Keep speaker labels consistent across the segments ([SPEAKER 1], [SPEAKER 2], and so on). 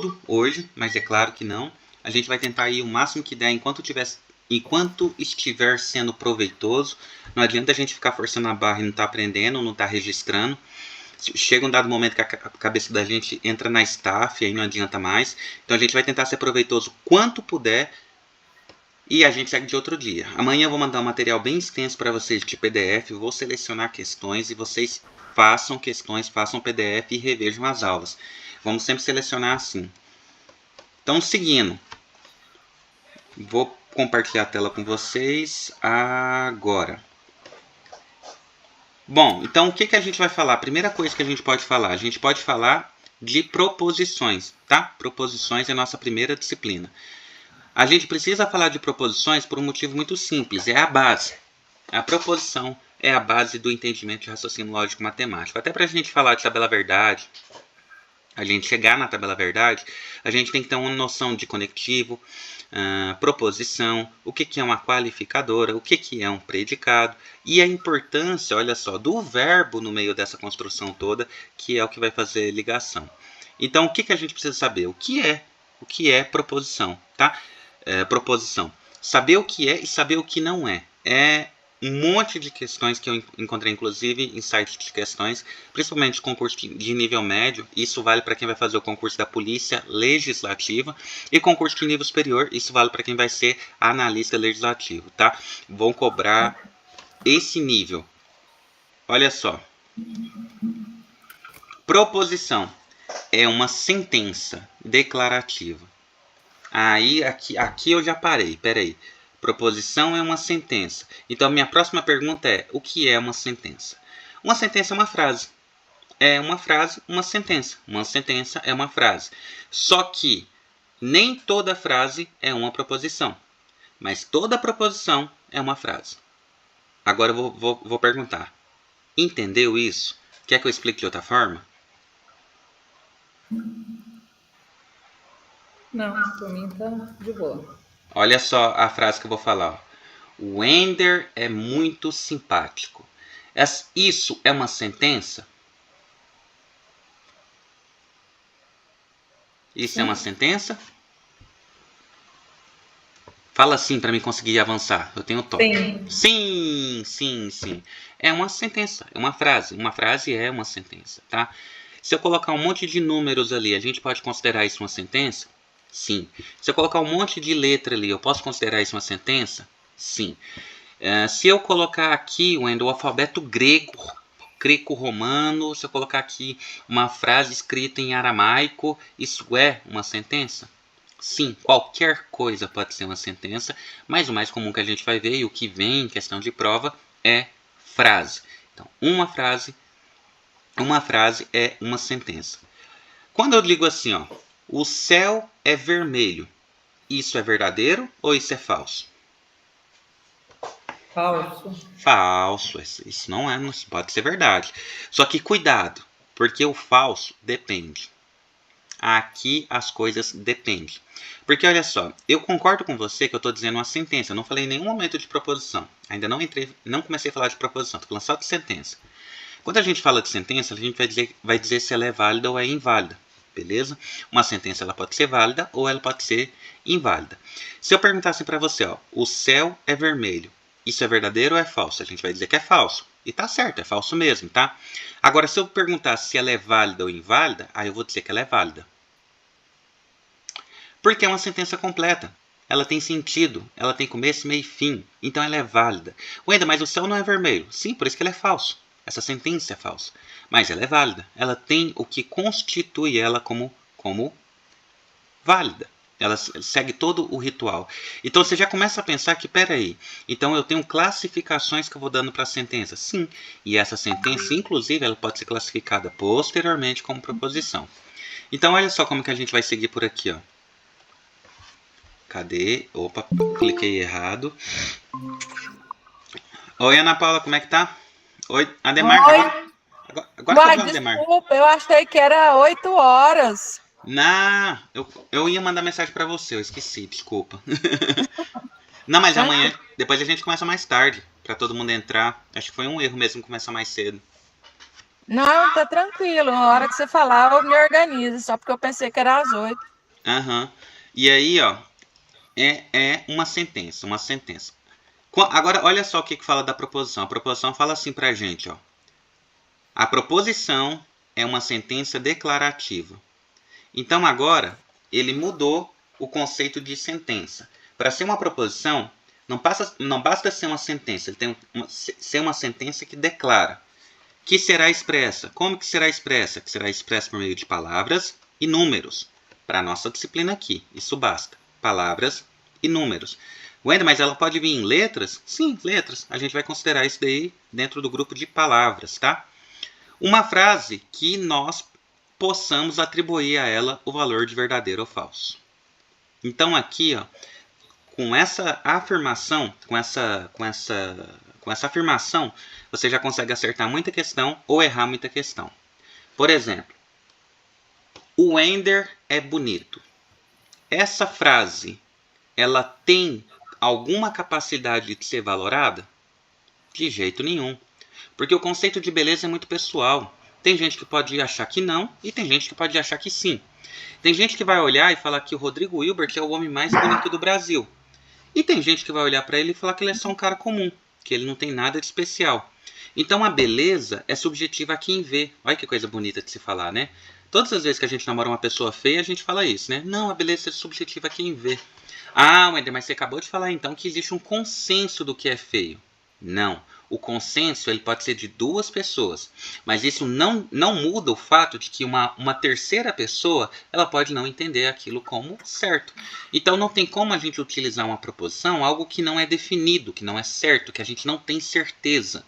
[SPEAKER 1] todo hoje, mas é claro que não. A gente vai tentar ir o máximo que der enquanto estiver sendo proveitoso. Não adianta a gente ficar forçando a barra e não estar aprendendo, não estar registrando. Chega um dado momento que a cabeça da gente entra na estafa e aí não adianta mais. Então a gente vai tentar ser proveitoso quanto puder e a gente segue de outro dia. Amanhã eu vou mandar um material bem extenso para vocês de PDF, vou selecionar questões e vocês façam questões, façam PDF e revejam as aulas. Vamos sempre selecionar assim. Então, seguindo, vou compartilhar a tela com vocês agora. Bom, então o que a gente vai falar? A primeira coisa que a gente pode falar de proposições, tá? Proposições é a nossa primeira disciplina. A gente precisa falar de proposições por um motivo muito simples, é a base. A proposição é a base do entendimento de raciocínio lógico matemático. Até para a gente falar de tabela-verdade, a gente chegar na tabela-verdade, a gente tem que ter uma noção de conectivo, proposição, o que é uma qualificadora, o que é um predicado e a importância, olha só, do verbo no meio dessa construção toda, que é o que vai fazer ligação. Então, o que a gente precisa saber? O que é proposição, tá? Proposição. Saber o que é e saber o que não é. É um monte de questões que eu encontrei, inclusive, em sites de questões, principalmente concurso de nível médio. Isso vale para quem vai fazer o concurso da Polícia Legislativa. E concurso de nível superior, isso vale para quem vai ser analista legislativo, tá? Vão cobrar esse nível. Olha só. Proposição é uma sentença declarativa. Aí, aqui eu já parei, peraí. Proposição é uma sentença. Então, minha próxima pergunta é, o que é uma sentença? Uma sentença é uma frase. É uma frase, uma sentença. Uma sentença é uma frase. Só que nem toda frase é uma proposição. Mas toda proposição é uma frase. Agora eu vou perguntar. Entendeu isso? Quer que eu explique de outra forma?
[SPEAKER 2] Não, por mim tá de boa.
[SPEAKER 1] Olha só a frase que eu vou falar. Ó. O Wender é muito simpático. Isso é uma sentença? Isso é uma sentença? Fala sim para mim conseguir avançar. Eu tenho toque. Sim. É uma sentença, é uma frase. Uma frase é uma sentença, tá? Se eu colocar um monte de números ali, a gente pode considerar isso uma sentença? Sim. Se eu colocar um monte de letra ali, eu posso considerar isso uma sentença? Sim. Se eu colocar aqui o alfabeto greco-romano, se eu colocar aqui uma frase escrita em aramaico, isso é uma sentença? Sim, qualquer coisa pode ser uma sentença, mas o mais comum que a gente vai ver e o que vem em questão de prova é frase. Então, uma frase é uma sentença. Quando eu digo assim, ó, o céu é vermelho, isso é verdadeiro ou isso é falso? Falso, isso não pode ser verdade. Só que cuidado, porque o falso depende. Aqui as coisas dependem. Porque olha só, eu concordo com você que eu estou dizendo uma sentença. Eu não falei em nenhum momento de proposição. Ainda não comecei a falar de proposição. Estou falando só de sentença. Quando a gente fala de sentença, a gente vai dizer se ela é válida ou é inválida. Beleza? Uma sentença ela pode ser válida ou ela pode ser inválida. Se eu perguntasse para você, ó, o céu é vermelho. Isso é verdadeiro ou é falso? A gente vai dizer que é falso. E tá certo, é falso mesmo, tá? Agora, se eu perguntasse se ela é válida ou inválida, aí eu vou dizer que ela é válida. Porque é uma sentença completa. Ela tem sentido, ela tem começo, meio e fim. Então ela é válida. Wenda, mas o céu não é vermelho. Sim, por isso que ela é falso. Essa sentença é falsa. Mas ela é válida. Ela tem o que constitui ela como válida. Ela segue todo o ritual. Então você já começa a pensar que, peraí, então eu tenho classificações que eu vou dando para a sentença. Sim, e essa sentença, inclusive, ela pode ser classificada posteriormente como proposição. Então olha só como que a gente vai seguir por aqui, ó. Cadê? Opa, cliquei errado. Oi, Ana Paula, como é que tá? Oi, Ademar.
[SPEAKER 3] Oi. Agora desculpa, eu achei que era 8 horas.
[SPEAKER 1] Não, eu ia mandar mensagem pra você, eu esqueci, desculpa. Não, mas amanhã, depois a gente começa mais tarde, pra todo mundo entrar. Acho que foi um erro mesmo começar mais cedo.
[SPEAKER 3] Não, tá tranquilo. Na hora que você falar, eu me organizo, só porque eu pensei que era às 8.
[SPEAKER 1] Aham. E aí, ó, é uma sentença, uma sentença. Agora, olha só o que fala da proposição. A proposição fala assim pra gente, ó. A proposição é uma sentença declarativa. Então, agora, ele mudou o conceito de sentença. Para ser uma proposição, não basta ser uma sentença, ele tem ser uma sentença que declara, que será expressa. Como que será expressa? Que será expressa por meio de palavras e números. Para a nossa disciplina aqui, isso basta. Palavras e números. Wender, mas ela pode vir em letras? Sim, letras. A gente vai considerar isso daí dentro do grupo de palavras, tá? Uma frase que nós possamos atribuir a ela o valor de verdadeiro ou falso. Então aqui, ó, com essa afirmação, com essa afirmação, você já consegue acertar muita questão ou errar muita questão. Por exemplo, o Wender é bonito. Essa frase, ela tem alguma capacidade de ser valorada? De jeito nenhum. Porque o conceito de beleza é muito pessoal. Tem gente que pode achar que não e tem gente que pode achar que sim. Tem gente que vai olhar e falar que o Rodrigo Hilbert é o homem mais bonito do Brasil. E tem gente que vai olhar para ele e falar que ele é só um cara comum, que ele não tem nada de especial. Então a beleza é subjetiva a quem vê. Olha que coisa bonita de se falar, né? Todas as vezes que a gente namora uma pessoa feia, a gente fala isso, né? Não, a beleza é subjetiva a quem vê. Ah, Wender, mas você acabou de falar então que existe um consenso do que é feio. Não. O consenso ele pode ser de duas pessoas, mas isso não muda o fato de que uma terceira pessoa ela pode não entender aquilo como certo. Então não tem como a gente utilizar uma proposição, algo que não é definido, que não é certo, que a gente não tem certeza.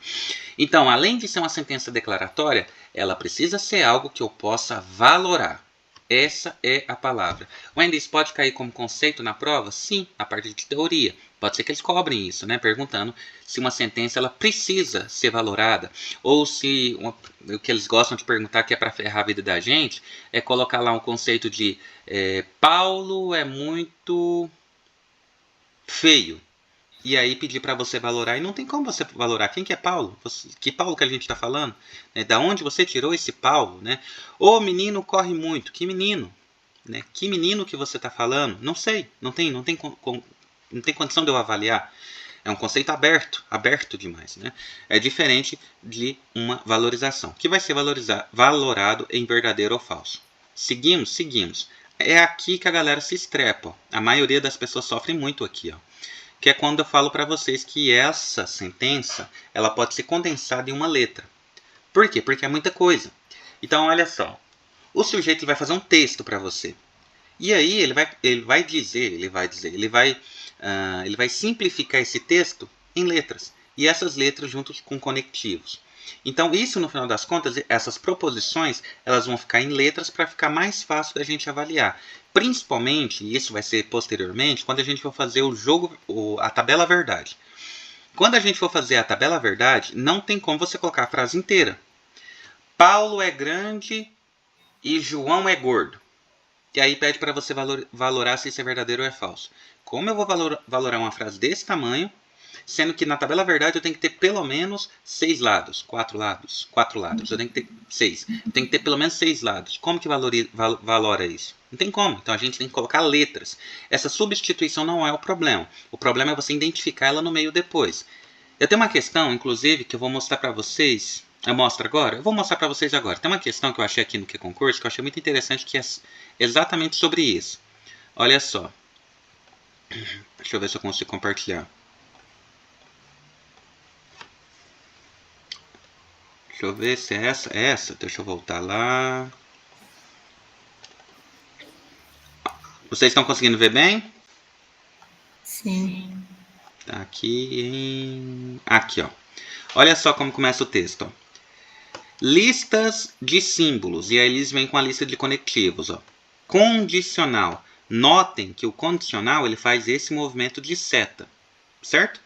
[SPEAKER 1] Então, além de ser uma sentença declaratória, ela precisa ser algo que eu possa valorar. Essa é a palavra. Wender, isso pode cair como conceito na prova? Sim, na parte de teoria. Pode ser que eles cobrem isso, né? Perguntando se uma sentença ela precisa ser valorada. Ou se o que eles gostam de perguntar, que é para ferrar a vida da gente, é colocar lá um conceito de Paulo é muito feio. E aí pedir para você valorar. E não tem como você valorar. Quem que é Paulo? Que Paulo que a gente está falando? Né? Da onde você tirou esse Paulo? Né? O menino corre muito. Que menino? Né? Que menino que você está falando? Não sei. Não tem condição de eu avaliar. É um conceito aberto demais. Né? É diferente de uma valorização. Que vai ser valorado em verdadeiro ou falso. Seguimos. É aqui que a galera se estrepa. Ó. A maioria das pessoas sofre muito aqui. Ó. Que é quando eu falo para vocês que essa sentença ela pode ser condensada em uma letra. Por quê? Porque é muita coisa. Então, olha só. O sujeito vai fazer um texto para você. E aí ele vai simplificar esse texto em letras. E essas letras juntos com conectivos. Então, isso, no final das contas, essas proposições, elas vão ficar em letras para ficar mais fácil da gente avaliar. Principalmente, e isso vai ser posteriormente, quando a gente for fazer a tabela verdade. Quando a gente for fazer a tabela verdade, não tem como você colocar a frase inteira. Paulo é grande e João é gordo. E aí pede para você valorar se isso é verdadeiro ou é falso. Como eu vou valorar uma frase desse tamanho, sendo que na tabela verdade eu tenho que ter pelo menos 6 lados, 4 lados, eu tenho que ter 6. Eu tenho que ter pelo menos 6 lados. Como que valora isso? Não tem como. Então a gente tem que colocar letras. Essa substituição não é o problema. O problema é você identificar ela no meio depois. Eu tenho uma questão, inclusive, que eu vou mostrar para vocês. Eu mostro agora? Eu vou mostrar para vocês agora. Tem uma questão que eu achei aqui no QConcurso que eu achei muito interessante, que é exatamente sobre isso. Olha só. Deixa eu ver se eu consigo compartilhar. Deixa eu ver se é essa. É essa. Deixa eu voltar lá. Vocês estão conseguindo ver bem?
[SPEAKER 2] Sim.
[SPEAKER 1] Tá aqui. Aqui, ó. Olha só como começa o texto. Ó. Listas de símbolos. E aí eles vêm com a lista de conectivos. Ó. Condicional. Notem que o condicional ele faz esse movimento de seta. Certo?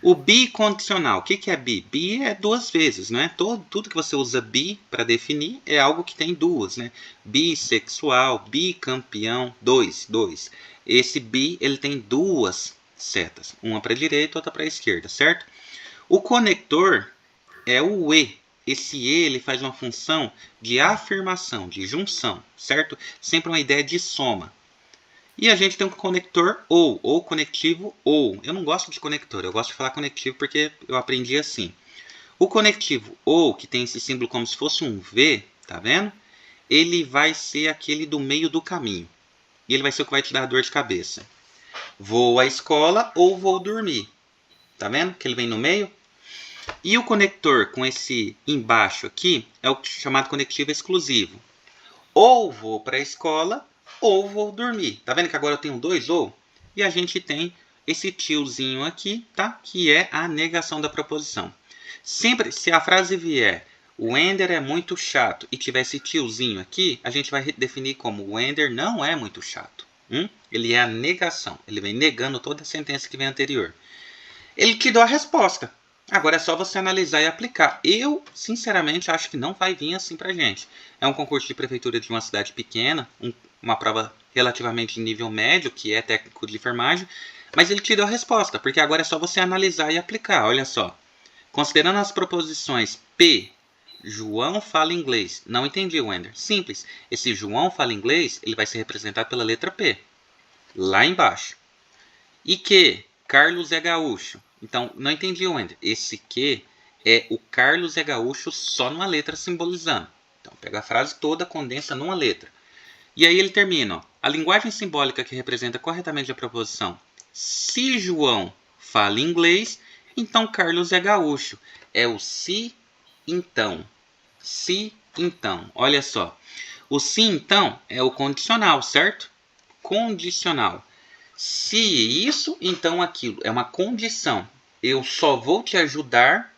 [SPEAKER 1] O bicondicional, o que é bi? Bi é duas vezes, não é? Tudo que você usa bi para definir é algo que tem duas, né? Bissexual, bicampeão, dois. Esse bi, ele tem duas setas, uma para a direita e outra para a esquerda, certo? O conector é o e. Esse e, ele faz uma função de afirmação, de junção, certo? Sempre uma ideia de soma. E a gente tem um conector ou conectivo ou. Eu não gosto de conector, eu gosto de falar conectivo porque eu aprendi assim. O conectivo ou, que tem esse símbolo como se fosse um V, tá vendo? Ele vai ser aquele do meio do caminho. E ele vai ser o que vai te dar dor de cabeça. Vou à escola ou vou dormir. Tá vendo que ele vem no meio? E o conector com esse embaixo aqui é o chamado conectivo exclusivo. Ou vou para a escola ou vou dormir. Tá vendo que agora eu tenho dois ou? E a gente tem esse tiozinho aqui, tá? Que é a negação da proposição. Sempre, se a frase vier o Wender é muito chato e tiver esse tiozinho aqui, a gente vai definir como o Wender não é muito chato. Ele é a negação. Ele vem negando toda a sentença que vem anterior. Ele te deu a resposta. Agora é só você analisar e aplicar. Eu, sinceramente, acho que não vai vir assim pra gente. É um concurso de prefeitura de uma cidade pequena, uma prova relativamente de nível médio, que é técnico de enfermagem, mas ele te deu a resposta, porque agora é só você analisar e aplicar. Olha só. Considerando as proposições P, João fala inglês. Não entendi, Wender. Simples. Esse João fala inglês, ele vai ser representado pela letra P. Lá embaixo. E que Carlos é gaúcho. Então, não entendi, Wender. Esse que é o Carlos é gaúcho só numa letra simbolizando. Então, pega a frase toda, condensa numa letra. E aí ele termina. Ó, a linguagem simbólica que representa corretamente a proposição. Se João fala inglês, então Carlos é gaúcho. É o se, então. Se, então. Olha só. O se, então, é o condicional, certo? Condicional. Se isso, então aquilo. É uma condição. Eu só vou te ajudar.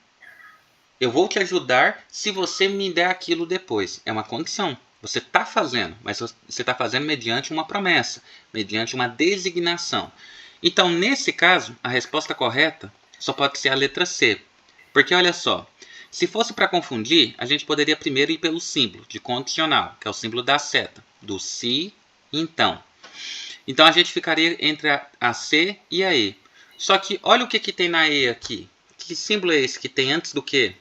[SPEAKER 1] Eu vou te ajudar se você me der aquilo depois. É uma condição. Você está fazendo, mas você está fazendo mediante uma promessa, mediante uma designação. Então, nesse caso, a resposta correta só pode ser a letra C. Porque, olha só, se fosse para confundir, a gente poderia primeiro ir pelo símbolo de condicional, que é o símbolo da seta, do se, então. Então, a gente ficaria entre a C e a E. Só que, olha o que tem na E aqui. Que símbolo é esse que tem antes do quê?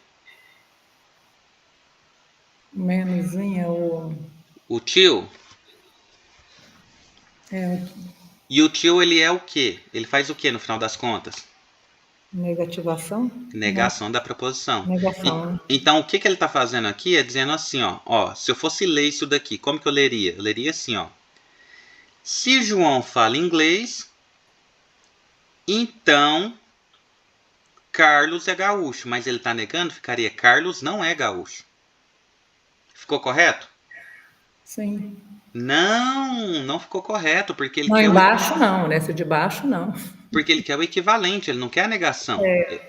[SPEAKER 2] Menuzinho,
[SPEAKER 1] O tio.
[SPEAKER 2] é
[SPEAKER 1] E o tio, ele é o quê? Ele faz o quê no final das contas?
[SPEAKER 2] negativação?
[SPEAKER 1] Negação da proposição.
[SPEAKER 2] Negação, né?
[SPEAKER 1] Então, o que ele está fazendo aqui é dizendo assim, ó, se eu fosse ler isso daqui, como que eu leria? Eu leria assim, ó. Se João fala inglês, então Carlos é gaúcho. Mas ele está negando, ficaria Carlos não é gaúcho. Ficou correto?
[SPEAKER 2] Sim.
[SPEAKER 1] Não ficou correto, porque ele
[SPEAKER 2] Não,
[SPEAKER 1] quer
[SPEAKER 2] embaixo não, nesse de baixo não.
[SPEAKER 1] porque ele quer o equivalente, ele não quer a negação.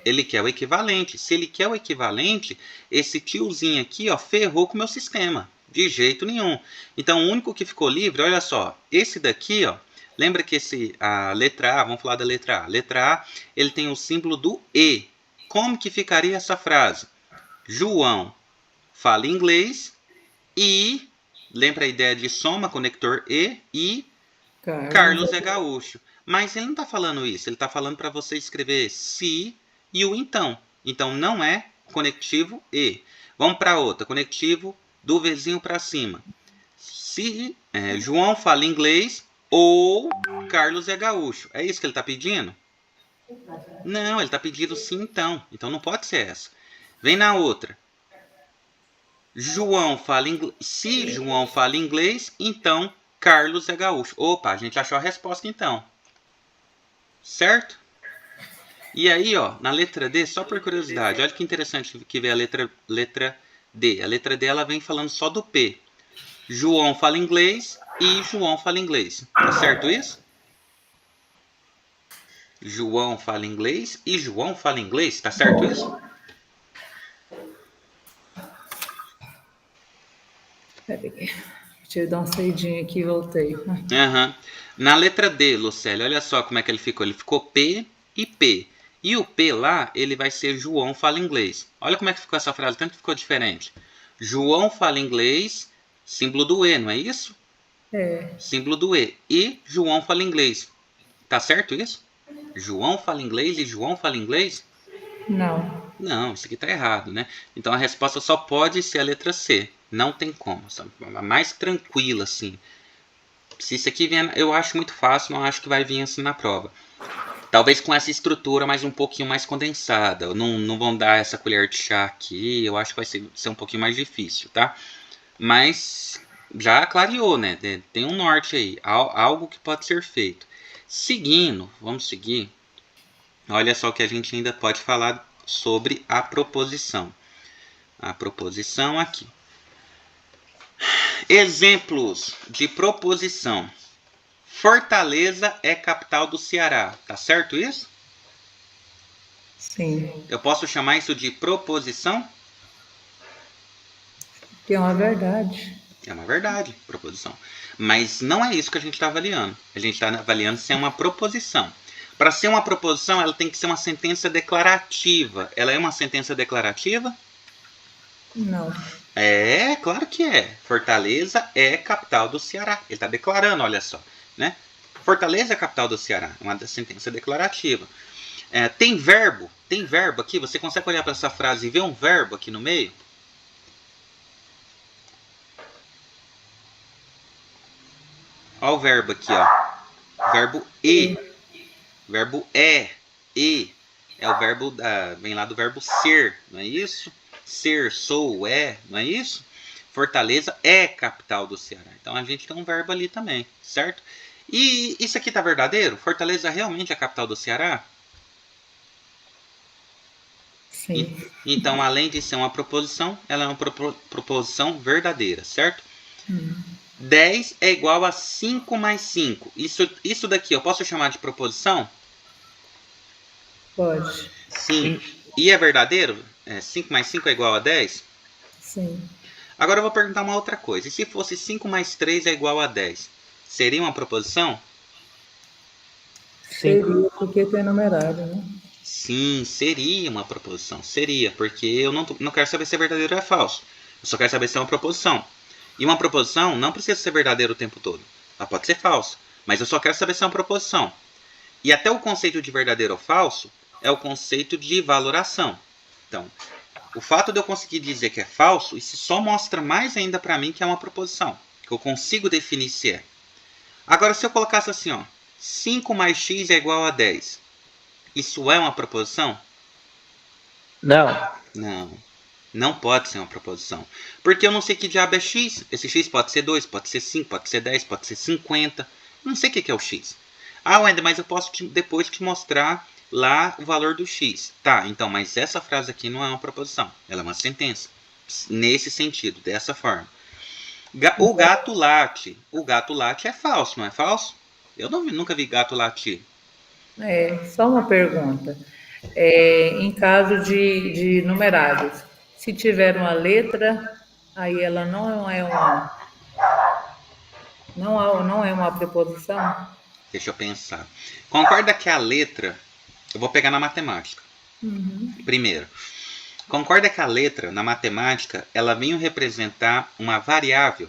[SPEAKER 1] Ele quer o equivalente. Se ele quer o equivalente, esse tiozinho aqui, ó, ferrou com o meu sistema. De jeito nenhum. Então, o único que ficou livre, olha só, esse daqui, ó, lembra que a letra A, vamos falar da letra A. A letra A, ele tem o símbolo do E. Como que ficaria essa frase? João fala inglês e, lembra a ideia de soma, conector e Carlos é gaúcho. Mas ele não está falando isso, ele está falando para você escrever se e o então. Então não é conectivo e. Vamos para outra, conectivo do vizinho para cima. Se João fala inglês ou Carlos é gaúcho. É isso que ele está pedindo? Não, ele está pedindo sim então. Então não pode ser essa. Vem na outra. João fala inglês. Se João fala inglês, então Carlos é gaúcho. Opa, a gente achou a resposta então. Certo? E aí, ó, na letra D, só por curiosidade, olha que interessante que vem a letra D. A letra D ela vem falando só do P. João fala inglês e João fala inglês. Tá certo isso? João fala inglês e João fala inglês. Tá certo isso?
[SPEAKER 2] Peraí. Deixa eu dar uma saidinha aqui e voltei.
[SPEAKER 1] Uhum. Na letra D, Lucélia, olha só como é que ele ficou. Ele ficou P e P. E o P lá, ele vai ser João fala inglês. Olha como é que ficou essa frase, tanto que ficou diferente. João fala inglês, símbolo do E, não é isso?
[SPEAKER 2] É.
[SPEAKER 1] Símbolo do E. E João fala inglês. Tá certo isso? João fala inglês e João fala inglês?
[SPEAKER 2] Não.
[SPEAKER 1] Não, isso aqui tá errado, né? Então a resposta só pode ser a letra C. Não tem como. A mais tranquila, assim. Se isso aqui vier, eu acho muito fácil, não acho que vai vir assim na prova. Talvez com essa estrutura mais um pouquinho mais condensada. Não vão dar essa colher de chá aqui, eu acho que vai ser um pouquinho mais difícil, tá? Mas já clareou, né? Tem um norte aí, algo que pode ser feito. Seguindo, vamos seguir. Olha só que a gente ainda pode falar sobre a proposição. A proposição aqui. Exemplos de proposição. Fortaleza é capital do Ceará. Tá certo isso?
[SPEAKER 2] Sim.
[SPEAKER 1] Eu posso chamar isso de proposição?
[SPEAKER 2] Que é uma verdade.
[SPEAKER 1] É uma verdade, proposição. Mas não é isso que a gente está avaliando. A gente está avaliando se é uma proposição. Para ser uma proposição, ela tem que ser uma sentença declarativa. Ela é uma sentença declarativa?
[SPEAKER 2] Não.
[SPEAKER 1] É, claro que é. Fortaleza é capital do Ceará. Ele está declarando, olha só. Né? Fortaleza é capital do Ceará. É uma sentença declarativa. Tem verbo aqui. Você consegue olhar para essa frase e ver um verbo aqui no meio? Olha o verbo aqui, ó. Verbo e. Verbo é. E. É o verbo vem lá do verbo ser, não é isso? Ser, sou, não é isso? Fortaleza é capital do Ceará. Então a gente tem um verbo ali também, certo? E isso aqui tá verdadeiro? Fortaleza realmente é a capital do Ceará?
[SPEAKER 2] Sim.
[SPEAKER 1] Então, além de ser uma proposição, ela é uma proposição verdadeira, certo? 10 é igual a 5 mais 5. Isso daqui eu posso chamar de proposição?
[SPEAKER 2] Pode.
[SPEAKER 1] Sim. E é verdadeiro? 5 mais 5 é igual a 10?
[SPEAKER 2] Sim.
[SPEAKER 1] Agora eu vou perguntar uma outra coisa. E se fosse 5 mais 3 é igual a 10? Seria uma proposição?
[SPEAKER 2] Seria porque tem numerário, né?
[SPEAKER 1] Sim, seria uma proposição. Seria, porque eu não quero saber se é verdadeiro ou é falso. Eu só quero saber se é uma proposição. E uma proposição não precisa ser verdadeira o tempo todo. Ela pode ser falsa. Mas eu só quero saber se é uma proposição. E até o conceito de verdadeiro ou falso é o conceito de valoração. Então, o fato de eu conseguir dizer que é falso, isso só mostra mais ainda para mim que é uma proposição. Que eu consigo definir se é. Agora, se eu colocasse assim, ó, 5 mais x é igual a 10. Isso é uma proposição?
[SPEAKER 4] Não.
[SPEAKER 1] Não. Não pode ser uma proposição. Porque eu não sei que diabo é x. Esse x pode ser 2, pode ser 5, pode ser 10, pode ser 50. Não sei o que é o x. Ah, Wender, mas eu posso depois te mostrar lá o valor do x. Tá, então, mas essa frase aqui não é uma proposição. Ela é uma sentença. Nesse sentido, dessa forma. O gato late. O gato late é falso, não é falso? Eu nunca vi gato latir.
[SPEAKER 2] Só uma pergunta. Em caso de numerários, se tiver uma letra, aí ela não é uma preposição?
[SPEAKER 1] Deixa eu pensar. Concorda que a letra... Eu vou pegar na matemática. Primeiro. Concorda que a letra, na matemática, ela vem representar uma variável?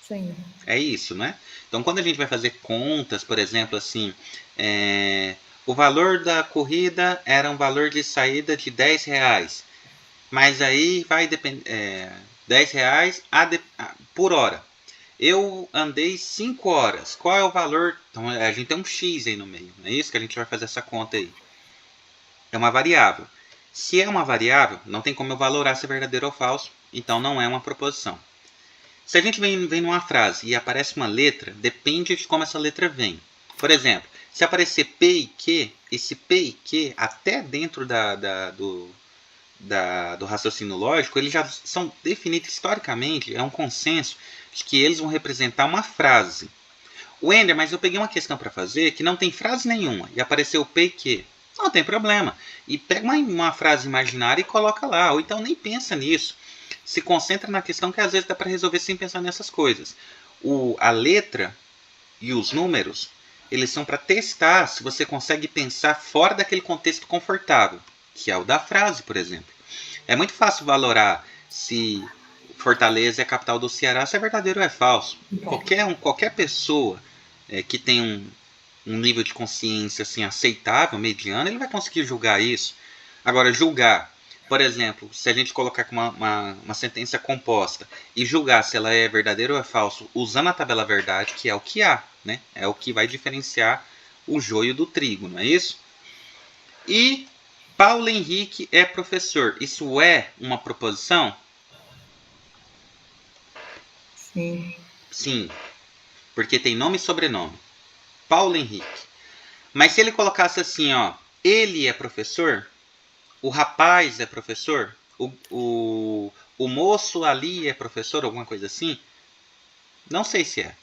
[SPEAKER 2] Sim.
[SPEAKER 1] É isso, né? Então, quando a gente vai fazer contas, por exemplo, assim... o valor da corrida era um valor de saída de R$10. Mas aí vai depender... R$10 por hora. Eu andei 5 horas. Qual é o valor? Então a gente tem um x aí no meio. É isso que a gente vai fazer essa conta aí. É uma variável. Se é uma variável, não tem como eu valorar se é verdadeiro ou falso. Então não é uma proposição. Se a gente vem numa frase e aparece uma letra, depende de como essa letra vem. Por exemplo, se aparecer P e Q, esse P e Q, até dentro do raciocínio lógico, eles já são definidos historicamente, é um consenso de que eles vão representar uma frase. Wender, mas eu peguei uma questão para fazer que não tem frase nenhuma e apareceu P e Q. Não tem problema. E pega uma frase imaginária e coloca lá, ou então nem pensa nisso. Se concentra na questão que às vezes dá para resolver sem pensar nessas coisas. A letra e os números, eles são para testar se você consegue pensar fora daquele contexto confortável, que é o da frase, por exemplo. É muito fácil valorar se Fortaleza é a capital do Ceará, se é verdadeiro ou é falso. Qualquer pessoa que tem um nível de consciência assim, aceitável, mediano, ele vai conseguir julgar isso. Agora, julgar Por exemplo, se a gente colocar com uma sentença composta e julgar se ela é verdadeira ou é falso usando a tabela verdade, que é o que há, né? É o que vai diferenciar o joio do trigo, não é isso? E Paulo Henrique é professor. Isso é uma proposição?
[SPEAKER 2] Sim.
[SPEAKER 1] Sim, porque tem nome e sobrenome. Paulo Henrique. Mas se ele colocasse assim, ó, ele é professor, o rapaz é professor, o moço ali é professor, alguma coisa assim, não sei se é.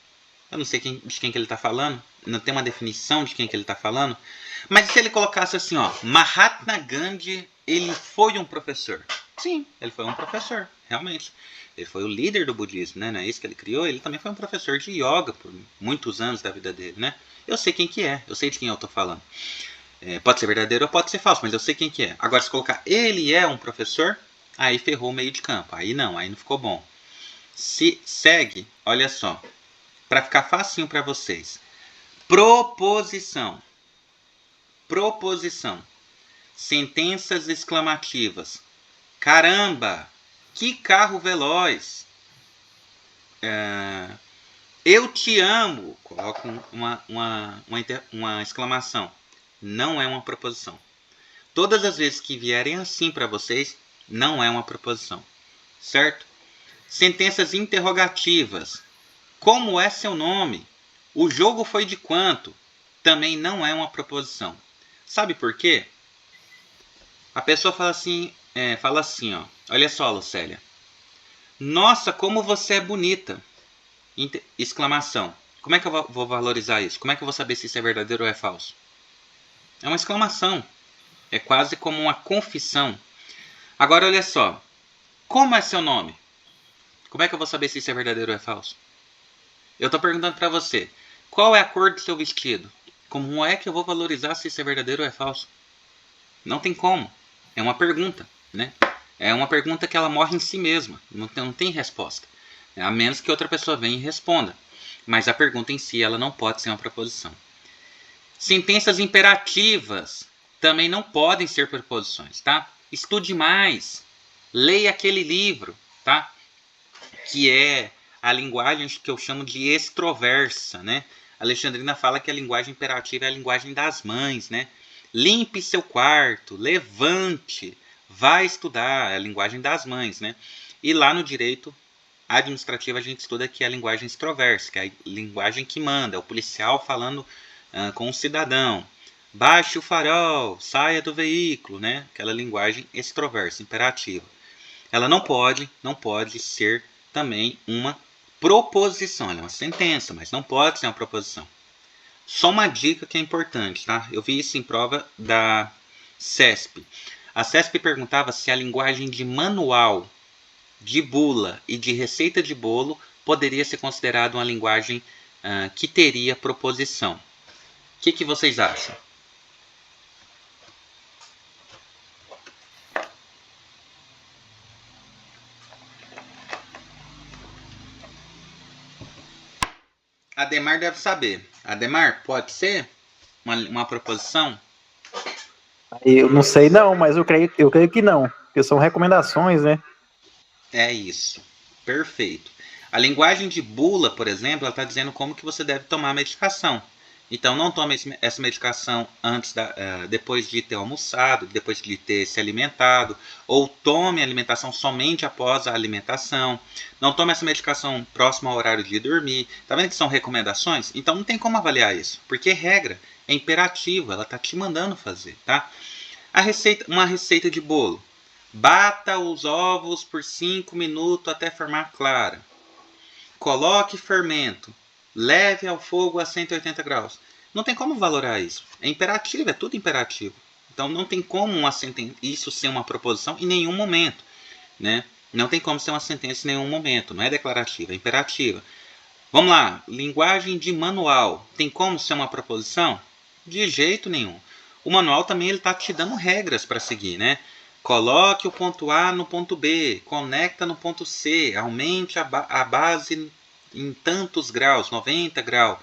[SPEAKER 1] Eu não sei de quem que ele está falando, não tem uma definição de quem que ele está falando. Mas se ele colocasse assim, ó, Mahatma Gandhi, ele foi um professor. Sim, ele foi um professor, realmente. Ele foi o líder do budismo, né? Não é isso que ele criou? Ele também foi um professor de yoga por muitos anos da vida dele, né? Eu sei quem que é, eu sei de quem eu estou falando. Pode ser verdadeiro ou pode ser falso, mas eu sei quem que é. Agora, se colocar ele é um professor, aí ferrou o meio de campo. Aí não ficou bom. Se segue, olha só, para ficar facinho para vocês. Proposição. Proposição. Sentenças exclamativas. Caramba, que carro veloz. Eu te amo. Coloco uma exclamação. Não é uma proposição. Todas as vezes que vierem assim para vocês, não é uma proposição. Certo? Sentenças interrogativas. Como é seu nome? O jogo foi de quanto? Também não é uma proposição. Sabe por quê? A pessoa fala assim, ó. Olha só, Lucélia. Nossa, como você é bonita. Exclamação. Como é que eu vou valorizar isso? Como é que eu vou saber se isso é verdadeiro ou é falso? É uma exclamação. É quase como uma confissão. Agora, olha só. Como é seu nome? Como é que eu vou saber se isso é verdadeiro ou é falso? Eu estou perguntando para você. Qual é a cor do seu vestido? Como é que eu vou valorizar se isso é verdadeiro ou é falso? Não tem como. É uma pergunta, né? É uma pergunta que ela morre em si mesma. Não tem resposta. A menos que outra pessoa venha e responda. Mas a pergunta em si, ela não pode ser uma proposição. Sentenças imperativas também não podem ser proposições, tá? Estude mais. Leia aquele livro, tá? Que é a linguagem que eu chamo de extroversa, né? A Alexandrina fala que a linguagem imperativa é a linguagem das mães, né? Limpe seu quarto, levante, vá estudar, é a linguagem das mães, né? E lá no direito administrativo a gente estuda que é a linguagem extroversa, que é a linguagem que manda, é o policial falando com o cidadão. Baixe o farol, saia do veículo, né? Aquela linguagem extroversa, imperativa. Ela não pode ser também uma proposição, ela é uma sentença, mas não pode ser uma proposição. Só uma dica que é importante, tá? Eu vi isso em prova da CESP. A CESP perguntava se a linguagem de manual, de bula e de receita de bolo poderia ser considerada uma linguagem que teria proposição. O que vocês acham? Ademar deve saber. Ademar, pode ser uma proposição?
[SPEAKER 4] Eu não sei não, mas eu creio que não, porque são recomendações, né?
[SPEAKER 1] É isso. Perfeito. A linguagem de bula, por exemplo, ela está dizendo como que você deve tomar a medicação. Então, não tome essa medicação depois de ter almoçado, depois de ter se alimentado, ou tome a alimentação somente após a alimentação. Não tome essa medicação próximo ao horário de dormir. Tá vendo que são recomendações? Então, não tem como avaliar isso, porque regra é imperativa, ela está te mandando fazer, tá? Uma receita de bolo. Bata os ovos por 5 minutos até formar clara. Coloque fermento. Leve ao fogo a 180 graus. Não tem como valorar isso. É imperativo, é tudo imperativo. Então não tem como isso ser uma proposição em nenhum momento, né? Não tem como ser uma sentença em nenhum momento. Não é declarativa, é imperativa. Vamos lá. Linguagem de manual. Tem como ser uma proposição? De jeito nenhum. O manual também está te dando regras para seguir, né? Coloque o ponto A no ponto B, conecta no ponto C, aumente a base em tantos graus, 90 graus.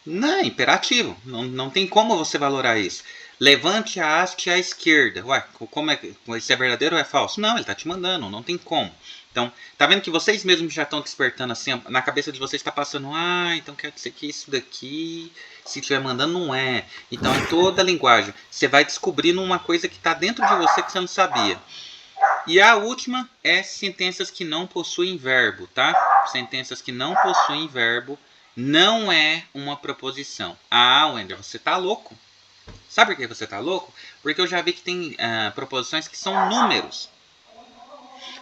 [SPEAKER 1] Não é imperativo, não tem como você valorar isso. Levante a haste à esquerda. Ué, como é, isso é verdadeiro ou é falso? Não, ele está te mandando, não tem como. Então, tá vendo que vocês mesmos já estão despertando assim, na cabeça de vocês está passando, então quer dizer que isso daqui, se estiver mandando, não é. Então, é toda a linguagem. Você vai descobrindo uma coisa que está dentro de você que você não sabia. E a última é sentenças que não possuem verbo, tá? Sentenças que não possuem verbo não é uma proposição. Wender, você tá louco? Sabe por que você tá louco? Porque eu já vi que tem proposições que são números.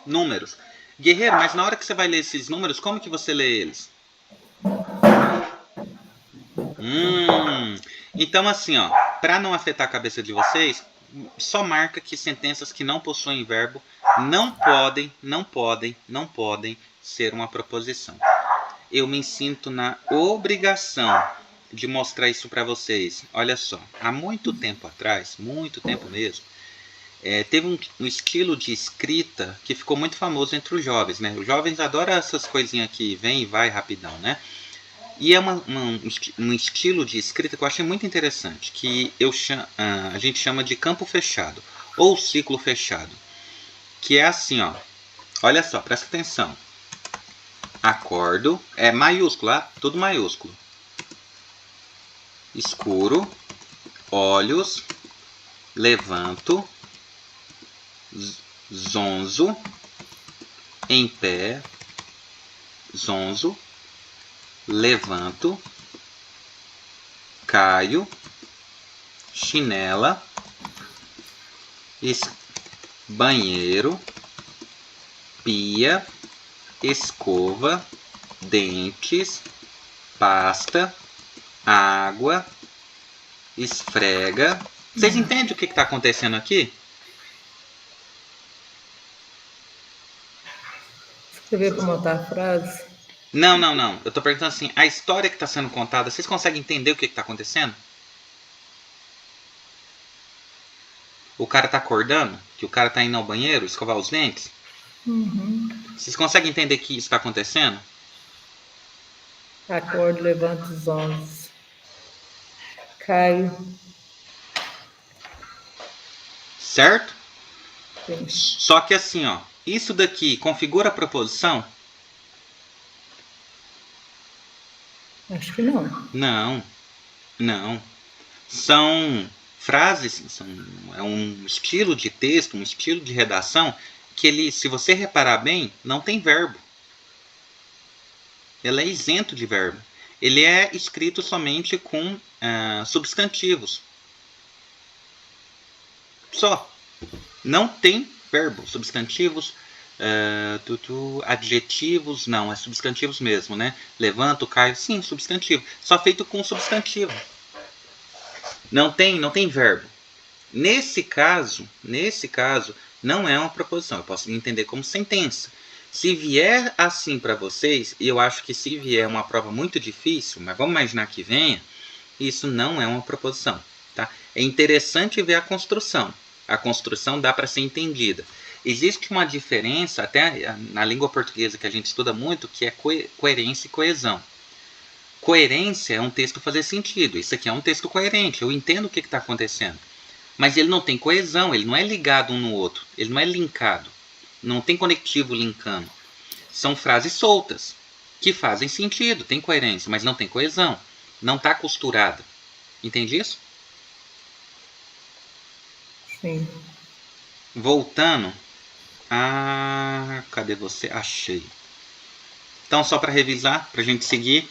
[SPEAKER 1] Números. Guerreiro, mas na hora que você vai ler esses números, como que você lê eles? Então assim, ó, para não afetar a cabeça de vocês, só marca que sentenças que não possuem verbo não podem ser uma proposição. Eu me sinto na obrigação de mostrar isso para vocês. Olha só, há muito tempo atrás, muito tempo mesmo, teve um estilo de escrita que ficou muito famoso entre os jovens, né? Os jovens adoram essas coisinhas que vem e vai rapidão, né? E é um estilo de escrita que eu achei muito interessante, que a gente chama de campo fechado, ou ciclo fechado. Que é assim, ó. Olha só, presta atenção. Acordo, é maiúsculo, tudo maiúsculo. Escuro, olhos, levanto, zonzo, em pé, zonzo, levanto, caio, chinela, banheiro, pia, escova, dentes, pasta, água, esfrega. Vocês entendem o que está acontecendo aqui?
[SPEAKER 2] Escrever para montar a frase?
[SPEAKER 1] Não. Eu estou perguntando assim, a história que está sendo contada, vocês conseguem entender o que está acontecendo? O cara está acordando, que o cara está indo ao banheiro, escovar os dentes. Vocês conseguem entender que isso está acontecendo?
[SPEAKER 2] Acordo, levanto os ombros. Caio.
[SPEAKER 1] Certo?
[SPEAKER 2] Sim.
[SPEAKER 1] Só que assim, ó, isso daqui configura a proposição?
[SPEAKER 2] Acho que não.
[SPEAKER 1] Não. São frases, é um estilo de texto, um estilo de redação que ele, se você reparar bem, não tem verbo. Ele é isento de verbo. Ele é escrito somente com substantivos. Só. Não tem verbo. Substantivos, adjetivos, não, é substantivos mesmo, né? Levanto, caio, sim, substantivo. Só feito com substantivo. Não tem verbo. Nesse caso, não é uma proposição. Eu posso entender como sentença. Se vier assim para vocês, e eu acho que se vier uma prova muito difícil, mas vamos imaginar que venha, isso não é uma proposição. Tá? É interessante ver a construção. A construção dá para ser entendida. Existe uma diferença, até na língua portuguesa que a gente estuda muito, que é coerência e coesão. Coerência é um texto fazer sentido. Isso aqui é um texto coerente. Eu entendo o que está acontecendo. Mas ele não tem coesão, ele não é ligado um no outro. Ele não é linkado. Não tem conectivo linkando. São frases soltas, que fazem sentido, tem coerência, mas não tem coesão. Não está costurada. Entende isso?
[SPEAKER 2] Sim.
[SPEAKER 1] Voltando. Cadê você? Achei. Então, só para revisar, para a gente seguir.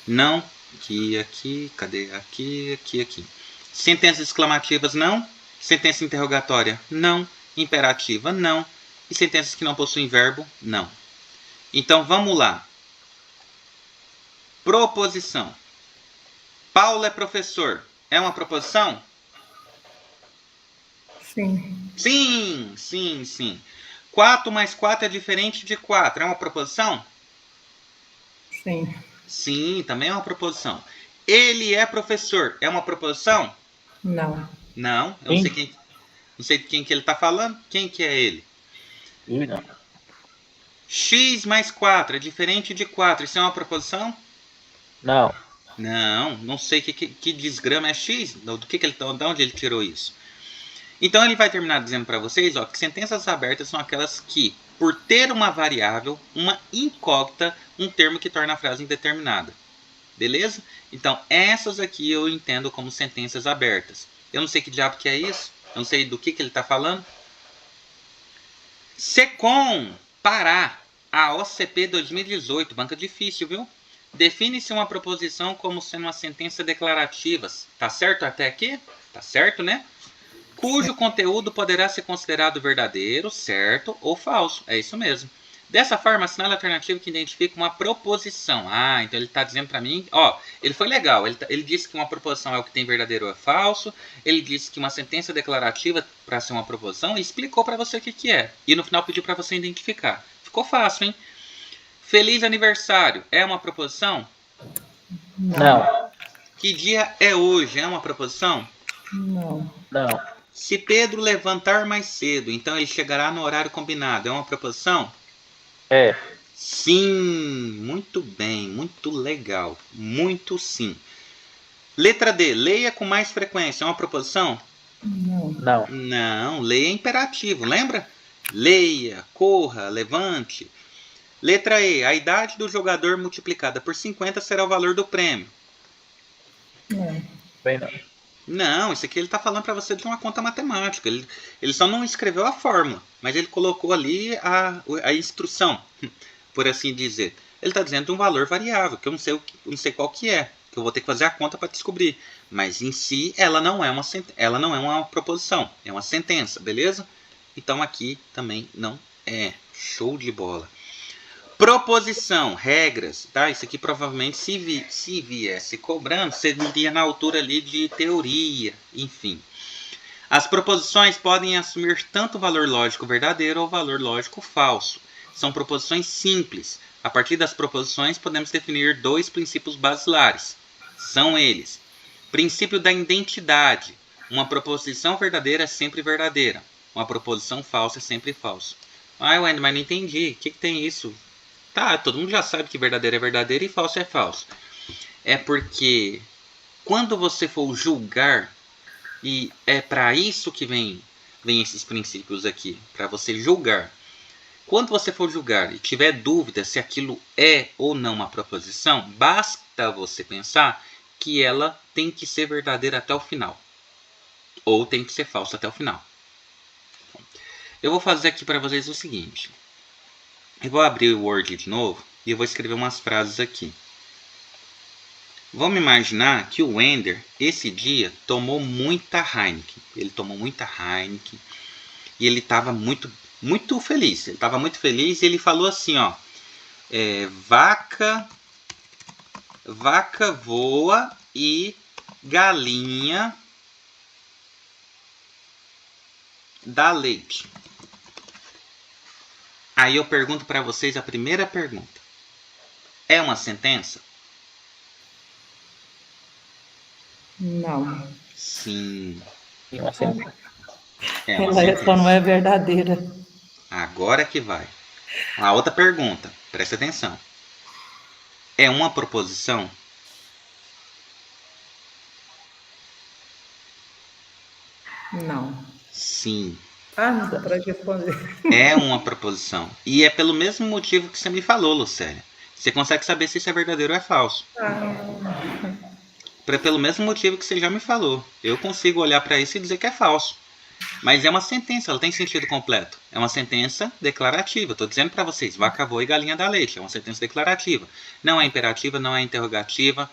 [SPEAKER 1] Não. Aqui. Cadê? Aqui. Sentenças exclamativas, não. Sentença interrogatória, não. Imperativa, não. E sentenças que não possuem verbo, não. Então, vamos lá. Proposição. Paulo é professor. É uma proposição?
[SPEAKER 2] Sim.
[SPEAKER 1] Sim. 4 mais 4 é diferente de 4. É uma proposição?
[SPEAKER 2] Sim.
[SPEAKER 1] Sim, também é uma proposição. Ele é professor. É uma proposição?
[SPEAKER 2] Não.
[SPEAKER 1] Não, eu não sei de quem que ele está falando. Quem que é ele?
[SPEAKER 4] Não.
[SPEAKER 1] X mais 4 é diferente de 4. Isso é uma proposição?
[SPEAKER 4] Não.
[SPEAKER 1] Não sei que desgrama é x, de onde ele tirou isso. Então ele vai terminar dizendo para vocês, ó, que sentenças abertas são aquelas que, por ter uma variável, uma incógnita, um termo que torna a frase indeterminada. Beleza? Então essas aqui eu entendo como sentenças abertas. Eu não sei que diabo que é isso, eu não sei do que ele está falando. SECOM, Pará, a OCP 2018, banca difícil, viu? Define-se uma proposição como sendo uma sentença declarativa. Tá certo até aqui? Tá certo, né? Cujo conteúdo poderá ser considerado verdadeiro, certo ou falso. É isso mesmo. Dessa forma, assinale a alternativa que identifica uma proposição. Ah, então ele está dizendo para mim... Ó, ele foi legal. Ele disse que uma proposição é o que tem verdadeiro ou é falso. Ele disse que uma sentença declarativa, para ser uma proposição, e explicou para você o que é. E no final pediu para você identificar. Ficou fácil, hein? Feliz aniversário. É uma proposição?
[SPEAKER 4] Não.
[SPEAKER 1] Que dia é hoje? É uma proposição?
[SPEAKER 2] Não.
[SPEAKER 1] Se Pedro levantar mais cedo, então ele chegará no horário combinado. É uma proposição?
[SPEAKER 4] É.
[SPEAKER 1] Sim, muito bem, muito legal, muito sim. Letra D, leia com mais frequência. É uma proposição?
[SPEAKER 4] Não.
[SPEAKER 1] Não, leia é imperativo, lembra? Leia, corra, levante. Letra E, a idade do jogador multiplicada por 50 será o valor do prêmio.
[SPEAKER 4] Bem não.
[SPEAKER 1] Não, isso aqui ele está falando para você de uma conta matemática. Ele só não escreveu a fórmula, mas ele colocou ali a instrução, por assim dizer. Ele está dizendo de um valor variável, que eu não sei qual que é, que eu vou ter que fazer a conta para descobrir. Mas em si, ela não é uma proposição, é uma sentença, beleza? Então aqui também não é. Show de bola. Proposição, regras, tá? Isso aqui provavelmente se viesse cobrando, você iria na altura ali de teoria, enfim. As proposições podem assumir tanto valor lógico verdadeiro ou valor lógico falso. São proposições simples. A partir das proposições podemos definir dois princípios basilares. São eles: princípio da identidade. Uma proposição verdadeira é sempre verdadeira. Uma proposição falsa é sempre falsa. Ah, Wendy, mas não entendi. O que tem isso? Tá, todo mundo já sabe que verdadeiro é verdadeiro e falso é falso. É porque quando você for julgar, e é para isso que vem esses princípios aqui, para você julgar. Quando você for julgar e tiver dúvida se aquilo é ou não uma proposição, basta você pensar que ela tem que ser verdadeira até o final. Ou tem que ser falsa até o final. Eu vou fazer aqui para vocês o seguinte. Eu vou abrir o Word de novo e eu vou escrever umas frases aqui. Vamos imaginar que o Wender, esse dia, tomou muita Heineken. Ele tomou muita Heineken e ele estava muito feliz. Ele estava muito feliz e ele falou assim, ó. Vaca voa e galinha dá leite. Aí eu pergunto para vocês a primeira pergunta. É uma sentença?
[SPEAKER 2] Não.
[SPEAKER 1] Sim.
[SPEAKER 4] É uma sentença.
[SPEAKER 1] É uma
[SPEAKER 2] Ela
[SPEAKER 1] sentença.
[SPEAKER 2] só não é verdadeira.
[SPEAKER 1] Agora que vai. A outra pergunta. Presta atenção. É uma proposição?
[SPEAKER 2] Não.
[SPEAKER 1] Sim.
[SPEAKER 2] Ah, não dá para responder.
[SPEAKER 1] É uma proposição. E é pelo mesmo motivo que você me falou, Lucélia. Você consegue saber se isso é verdadeiro ou é falso. Pelo mesmo motivo que você já me falou. Eu consigo olhar para isso e dizer que é falso. Mas é uma sentença, ela tem sentido completo. É uma sentença declarativa. Estou dizendo para vocês, vaca voa e galinha dá leite. É uma sentença declarativa. Não é imperativa, não é interrogativa.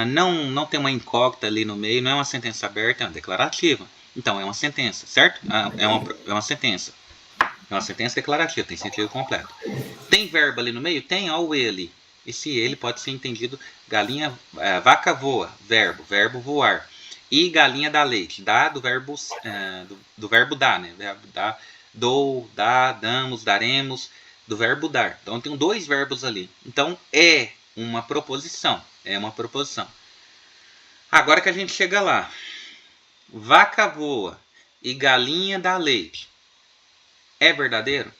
[SPEAKER 1] Não tem uma incógnita ali no meio. Não é uma sentença aberta, é uma declarativa. Então é uma sentença, certo? É uma sentença. É uma sentença declarativa, tem sentido completo. Tem verbo ali no meio? Tem, ó o ele. Esse ele pode ser entendido vaca voa, verbo voar. E galinha dá leite, dá do verbo dar, né? Verbo dar, dou, dá, damos, daremos, do verbo dar. Então tem dois verbos ali. Então é uma proposição, Agora que a gente chega lá. Vaca voa e galinha dá leite. É verdadeiro?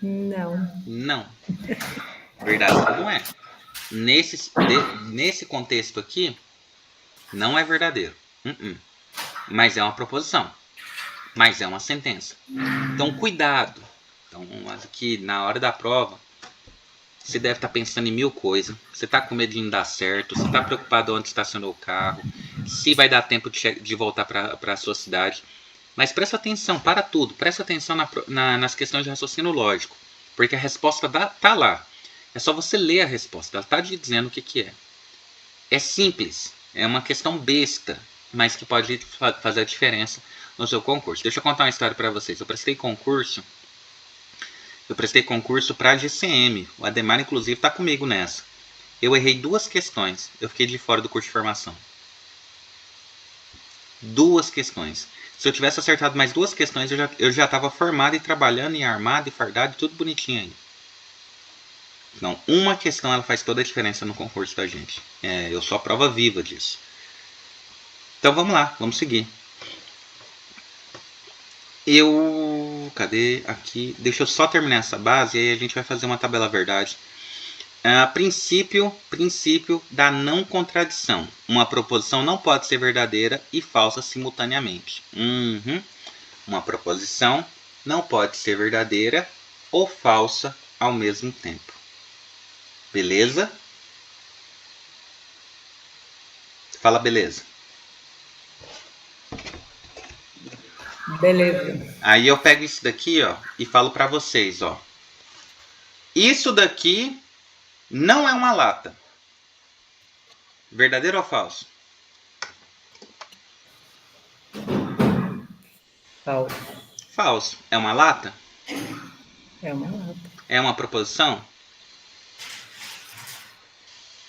[SPEAKER 2] Não.
[SPEAKER 1] Não. Verdadeiro não é. nesse contexto aqui, não é verdadeiro. Mas é uma proposição. Mas é uma sentença. Então, cuidado. Então, aqui na hora da prova, você deve estar pensando em 1000 coisas. Você está com medo de não dar certo. Você está preocupado onde estacionou o carro. Se vai dar tempo de voltar para a sua cidade. Mas presta atenção, para tudo. Presta atenção nas questões de raciocínio lógico. Porque a resposta está lá. É só você ler a resposta. Ela está te dizendo o que é. É simples. É uma questão besta. Mas que pode fazer a diferença no seu concurso. Deixa eu contar uma história para vocês. Eu prestei concurso para a GCM. O Ademar, inclusive, está comigo nessa. Eu errei 2 questões. Eu fiquei de fora do curso de formação. 2 questões. Se eu tivesse acertado mais 2 questões, eu já estava formado e trabalhando, e armado, e fardado, e tudo bonitinho aí. Então, uma questão ela faz toda a diferença no concurso da gente. Eu sou a prova viva disso. Então, vamos lá. Vamos seguir. Cadê? Aqui. Deixa eu só terminar essa base e aí a gente vai fazer uma tabela verdade. Princípio da não contradição. Uma proposição não pode ser verdadeira e falsa simultaneamente. Uma proposição não pode ser verdadeira ou falsa ao mesmo tempo. Beleza? Fala beleza.
[SPEAKER 2] Beleza.
[SPEAKER 1] Aí eu pego isso daqui, ó, e falo para vocês, ó. Isso daqui não é uma lata. Verdadeiro ou falso?
[SPEAKER 2] Falso.
[SPEAKER 1] Falso. É uma lata?
[SPEAKER 2] É uma lata.
[SPEAKER 1] É uma proposição?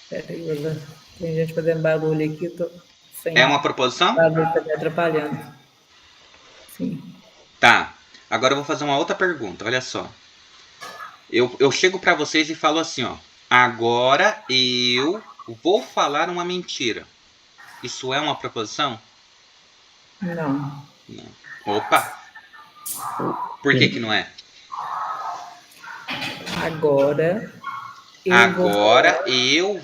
[SPEAKER 2] Peraí, tem gente fazendo barulho aqui. Tô sem
[SPEAKER 1] É uma proposição?
[SPEAKER 2] barulho, tá me atrapalhando. Sim.
[SPEAKER 1] Tá. Agora eu vou fazer uma outra pergunta. Olha só. Eu chego para vocês e falo assim, ó. Agora eu vou falar uma mentira. Isso é uma proposição?
[SPEAKER 2] Não.
[SPEAKER 1] Não. Opa! Por que não é?
[SPEAKER 2] Agora
[SPEAKER 1] eu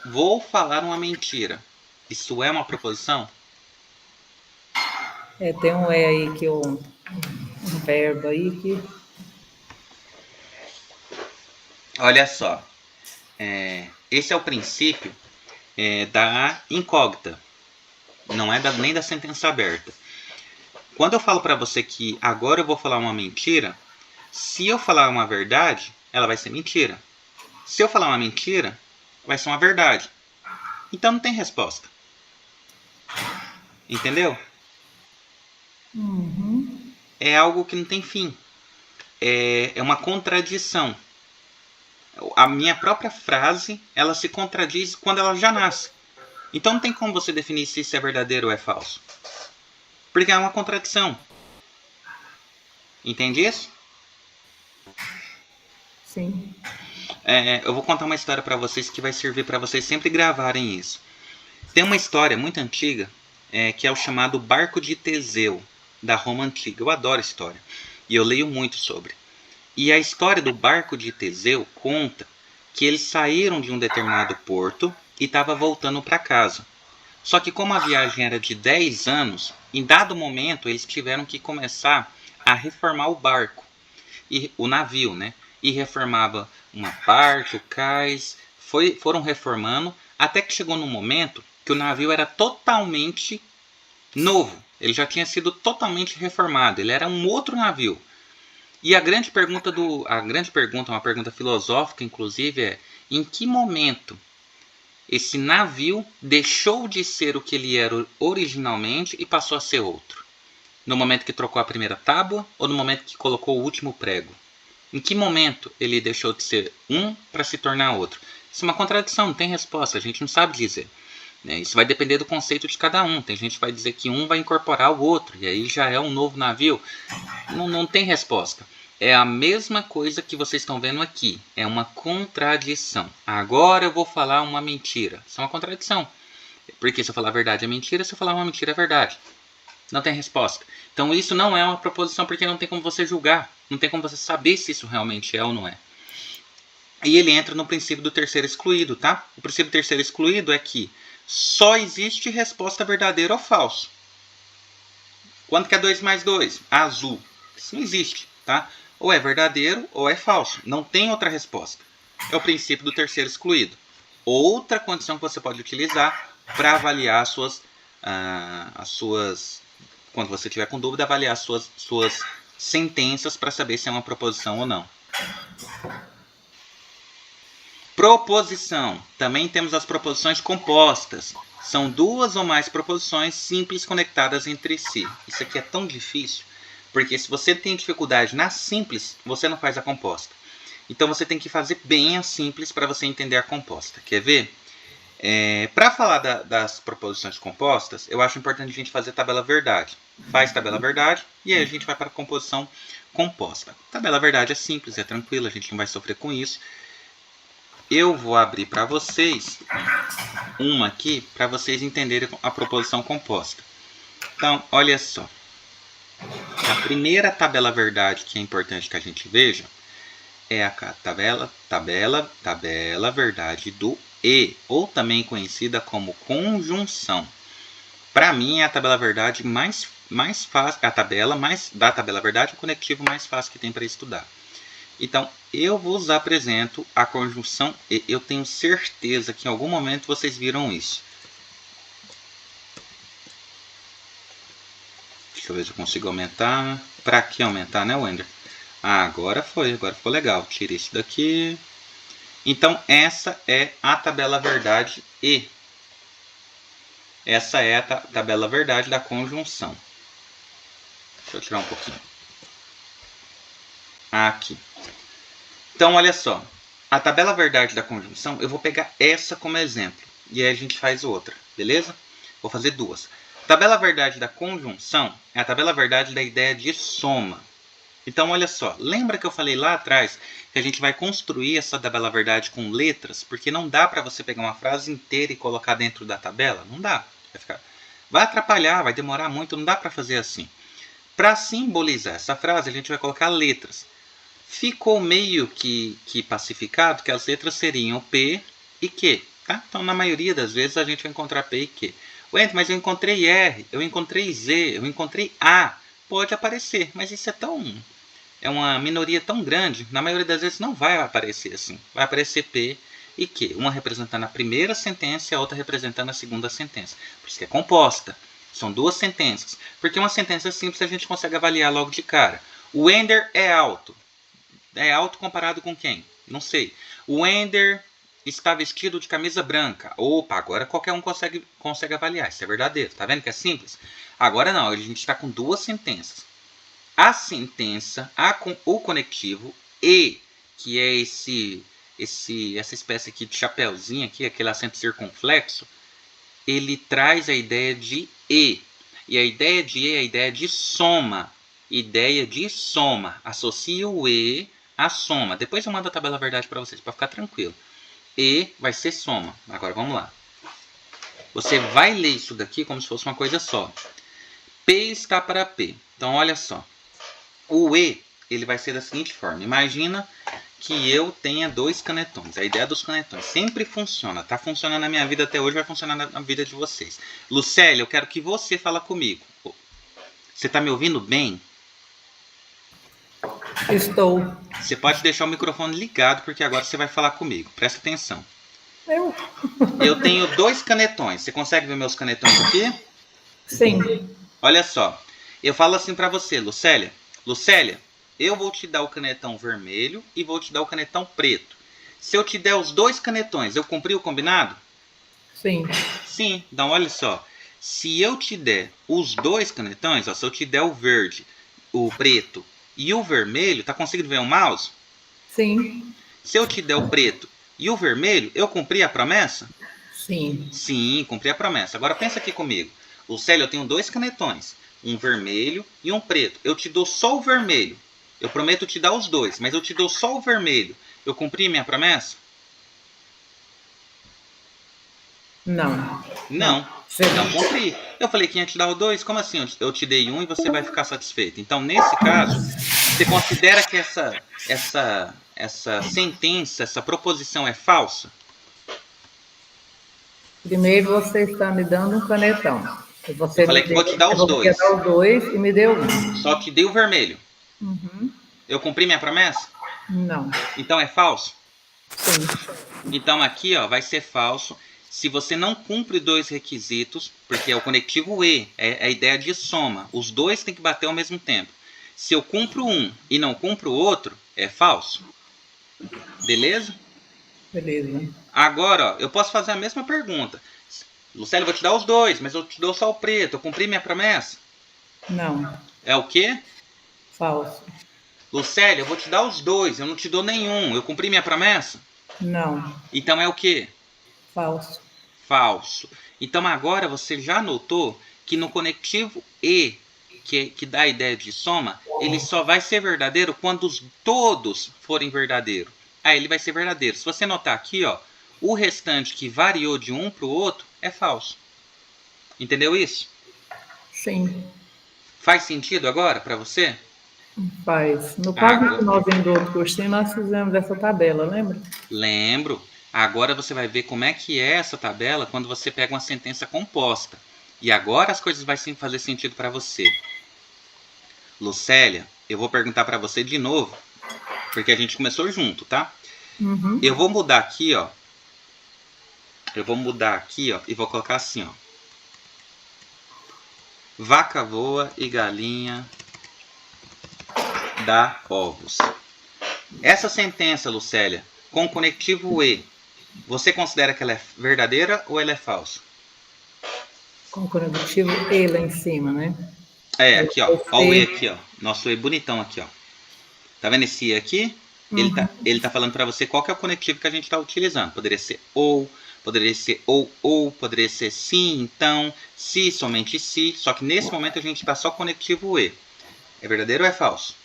[SPEAKER 1] vou falar uma mentira. Isso é uma proposição?
[SPEAKER 2] tem um aí que um verbo aí que...
[SPEAKER 1] Olha só. Esse é o princípio da incógnita. Não é nem da sentença aberta. Quando eu falo para você que agora eu vou falar uma mentira, se eu falar uma verdade, ela vai ser mentira. Se eu falar uma mentira, vai ser uma verdade. Então não tem resposta. Entendeu? É algo que não tem fim. É uma contradição. A minha própria frase, ela se contradiz quando ela já nasce. Então não tem como você definir se isso é verdadeiro ou é falso. Porque é uma contradição. Entende isso?
[SPEAKER 2] Sim.
[SPEAKER 1] Eu vou contar uma história para vocês que vai servir para vocês sempre gravarem isso. Tem uma história muito antiga que é o chamado Barco de Teseu, da Roma Antiga. Eu adoro a história e eu leio muito sobre. E a história do Barco de Teseu conta que eles saíram de um determinado porto e estavam voltando para casa. Só que como a viagem era de 10 anos, em dado momento eles tiveram que começar a reformar o barco, o navio, né? E reformava uma parte, o cais, foram reformando, até que chegou num momento que o navio era totalmente novo. Ele já tinha sido totalmente reformado, ele era um outro navio. E a grande pergunta, uma pergunta filosófica, inclusive, é: em que momento esse navio deixou de ser o que ele era originalmente e passou a ser outro? No momento que trocou a primeira tábua ou no momento que colocou o último prego? Em que momento ele deixou de ser um para se tornar outro? Isso é uma contradição, não tem resposta, a gente não sabe dizer. Isso vai depender do conceito de cada um. Tem gente que vai dizer que um vai incorporar o outro, e aí já é um novo navio. Não tem resposta. É a mesma coisa que vocês estão vendo aqui. É uma contradição. Agora eu vou falar uma mentira. Isso é uma contradição. Porque se eu falar a verdade é mentira, se eu falar uma mentira é verdade. Não tem resposta. Então isso não é uma proposição porque não tem como você julgar. Não tem como você saber se isso realmente é ou não é. E ele entra no princípio do terceiro excluído, tá? O princípio do terceiro excluído é que só existe resposta verdadeira ou falso. Quanto que é 2 mais 2? Azul. Isso não existe, tá? Ou é verdadeiro ou é falso. Não tem outra resposta. É o princípio do terceiro excluído. Outra condição que você pode utilizar para avaliar as suas... Quando você tiver com dúvida, avaliar as suas sentenças para saber se é uma proposição ou não. Proposição. Também temos as proposições compostas. São duas ou mais proposições simples conectadas entre si. Isso aqui é tão difícil, porque se você tem dificuldade na simples, você não faz a composta. Então você tem que fazer bem a simples para você entender a composta. Quer ver? Para falar das proposições compostas, eu acho importante a gente fazer tabela verdade. Faz tabela verdade e aí a gente vai para a composição composta. Tabela verdade é simples, é tranquila, a gente não vai sofrer com isso. Eu vou abrir para vocês uma aqui para vocês entenderem a proposição composta. Então, olha só. A primeira tabela verdade que é importante que a gente veja é a tabela verdade do e, ou também conhecida como conjunção. Para mim é a tabela verdade mais fácil, a tabela da tabela verdade é o conectivo mais fácil que tem para estudar. Então, eu vos apresento a conjunção e. Eu tenho certeza que em algum momento vocês viram isso. Deixa eu ver se eu consigo aumentar. Para que aumentar, né, Wender? Ah, agora ficou legal. Tira isso daqui. Então, essa é a tabela verdade e. Essa é a tabela verdade da conjunção. Deixa eu tirar um pouquinho. Aqui. Então, olha só. A tabela verdade da conjunção, eu vou pegar essa como exemplo. E aí a gente faz outra, beleza? Vou fazer duas. A tabela verdade da conjunção é a tabela verdade da ideia de soma. Então, olha só. Lembra que eu falei lá atrás que a gente vai construir essa tabela verdade com letras? Porque não dá para você pegar uma frase inteira e colocar dentro da tabela? Não dá. Vai atrapalhar, vai demorar muito, não dá para fazer assim. Para simbolizar essa frase, a gente vai colocar letras. Ficou meio que pacificado que as letras seriam P e Q. Tá? Então, na maioria das vezes, a gente vai encontrar P e Q. Ué, mas eu encontrei R, eu encontrei Z, eu encontrei A. Pode aparecer, mas isso é uma minoria tão grande, na maioria das vezes não vai aparecer assim. Vai aparecer P e Q, uma representando a primeira sentença e a outra representando a segunda sentença. Por isso que é composta. São duas sentenças. Porque uma sentença simples a gente consegue avaliar logo de cara. O Wender é alto. É alto comparado com quem? Não sei. O Wender está vestido de camisa branca. Opa, agora qualquer um consegue avaliar. Isso é verdadeiro. Tá vendo que é simples? Agora não, a gente está com duas sentenças. A sentença, o conectivo e, que é essa espécie aqui de chapeuzinho aqui, aquele acento circunflexo, ele traz a ideia de e. E a ideia de e é a ideia de soma. Ideia de soma. Associa o e à soma. Depois eu mando a tabela verdade para vocês, para ficar tranquilo. E vai ser soma. Agora vamos lá. Você vai ler isso daqui como se fosse uma coisa só. P está para P. Então olha só. O e, ele vai ser da seguinte forma. Imagina que eu tenha dois canetões. A ideia dos canetões sempre funciona. Está funcionando na minha vida até hoje, vai funcionar na vida de vocês. Lucélia, eu quero que você fale comigo. Você está me ouvindo bem?
[SPEAKER 2] Estou.
[SPEAKER 1] Você pode deixar o microfone ligado, porque agora você vai falar comigo. Presta atenção. Eu tenho dois canetões. Você consegue ver meus canetões aqui?
[SPEAKER 2] Sim.
[SPEAKER 1] Olha só. Eu falo assim para você, Lucélia. Lucélia, eu vou te dar o canetão vermelho e vou te dar o canetão preto. Se eu te der os dois canetões, eu cumpri o combinado?
[SPEAKER 2] Sim.
[SPEAKER 1] Sim. Então, olha só. Se eu te der os dois canetões, ó, se eu te der o verde, o preto e o vermelho, tá conseguindo ver o mouse?
[SPEAKER 2] Sim.
[SPEAKER 1] Se eu te der o preto e o vermelho, eu cumpri a promessa?
[SPEAKER 2] Sim.
[SPEAKER 1] Sim, cumpri a promessa. Agora pensa aqui comigo. Lucélia, eu tenho dois canetões. Um vermelho e um preto. Eu te dou só o vermelho. Eu prometo te dar os dois, mas eu te dou só o vermelho. Eu cumpri minha promessa?
[SPEAKER 2] Não.
[SPEAKER 1] Não. Não cumpri. Eu falei que ia te dar os dois. Como assim? Eu te dei um e você vai ficar satisfeito. Então, nesse caso, você considera que essa sentença, essa proposição é falsa?
[SPEAKER 2] Primeiro você está me dando um canetão. Você
[SPEAKER 1] Eu falei que vou te dar os dois.
[SPEAKER 2] Você dar os dois e me deu um.
[SPEAKER 1] Só te dei o vermelho.
[SPEAKER 2] Uhum.
[SPEAKER 1] Eu cumpri minha promessa?
[SPEAKER 2] Não.
[SPEAKER 1] Então é falso?
[SPEAKER 2] Sim.
[SPEAKER 1] Então aqui, ó, vai ser falso se você não cumpre 2 requisitos, porque é o conectivo e, é a ideia de soma. Os dois têm que bater ao mesmo tempo. Se eu cumpro um e não cumpro o outro, é falso. Beleza?
[SPEAKER 2] Beleza.
[SPEAKER 1] Agora, ó, eu posso fazer a mesma pergunta. Lucélio, eu vou te dar os dois, mas eu te dou só o preto. Eu cumpri minha promessa?
[SPEAKER 2] Não.
[SPEAKER 1] É o quê?
[SPEAKER 2] Falso.
[SPEAKER 1] Lucélio, eu vou te dar os dois, eu não te dou nenhum. Eu cumpri minha promessa?
[SPEAKER 2] Não.
[SPEAKER 1] Então é o quê?
[SPEAKER 2] Falso.
[SPEAKER 1] Falso. Então agora você já notou que no conectivo e, que dá a ideia de soma, ele só vai ser verdadeiro quando os todos forem verdadeiros. Aí ele vai ser verdadeiro. Se você notar aqui, ó, o restante que variou de um para o outro é falso. Entendeu isso?
[SPEAKER 2] Sim.
[SPEAKER 1] Faz sentido agora para você?
[SPEAKER 2] Faz. No caso que nós vimos do outro cursinho, nós fizemos essa tabela, lembra?
[SPEAKER 1] Lembro. Agora você vai ver como é que é essa tabela quando você pega uma sentença composta. E agora as coisas vão fazer sentido para você. Lucélia, eu vou perguntar para você de novo, porque a gente começou junto, tá?
[SPEAKER 2] Uhum.
[SPEAKER 1] Eu vou mudar aqui, ó. Eu vou mudar aqui, ó, e vou colocar assim, ó. Vaca voa e galinha dá ovos. Essa sentença, Lucélia, com conectivo e, você considera que ela é verdadeira ou ela é falsa?
[SPEAKER 2] Com conectivo e lá em cima, né?
[SPEAKER 1] É, aqui, ó. Ó o e aqui, ó. Nosso e bonitão aqui, ó. Tá vendo esse e aqui?
[SPEAKER 2] Uhum.
[SPEAKER 1] Ele tá falando para você qual que é o conectivo que a gente tá utilizando. Poderia ser ou, poderia ser sim, então, se, somente se. Só que nesse momento a gente tá só conectivo e. É verdadeiro ou é falso?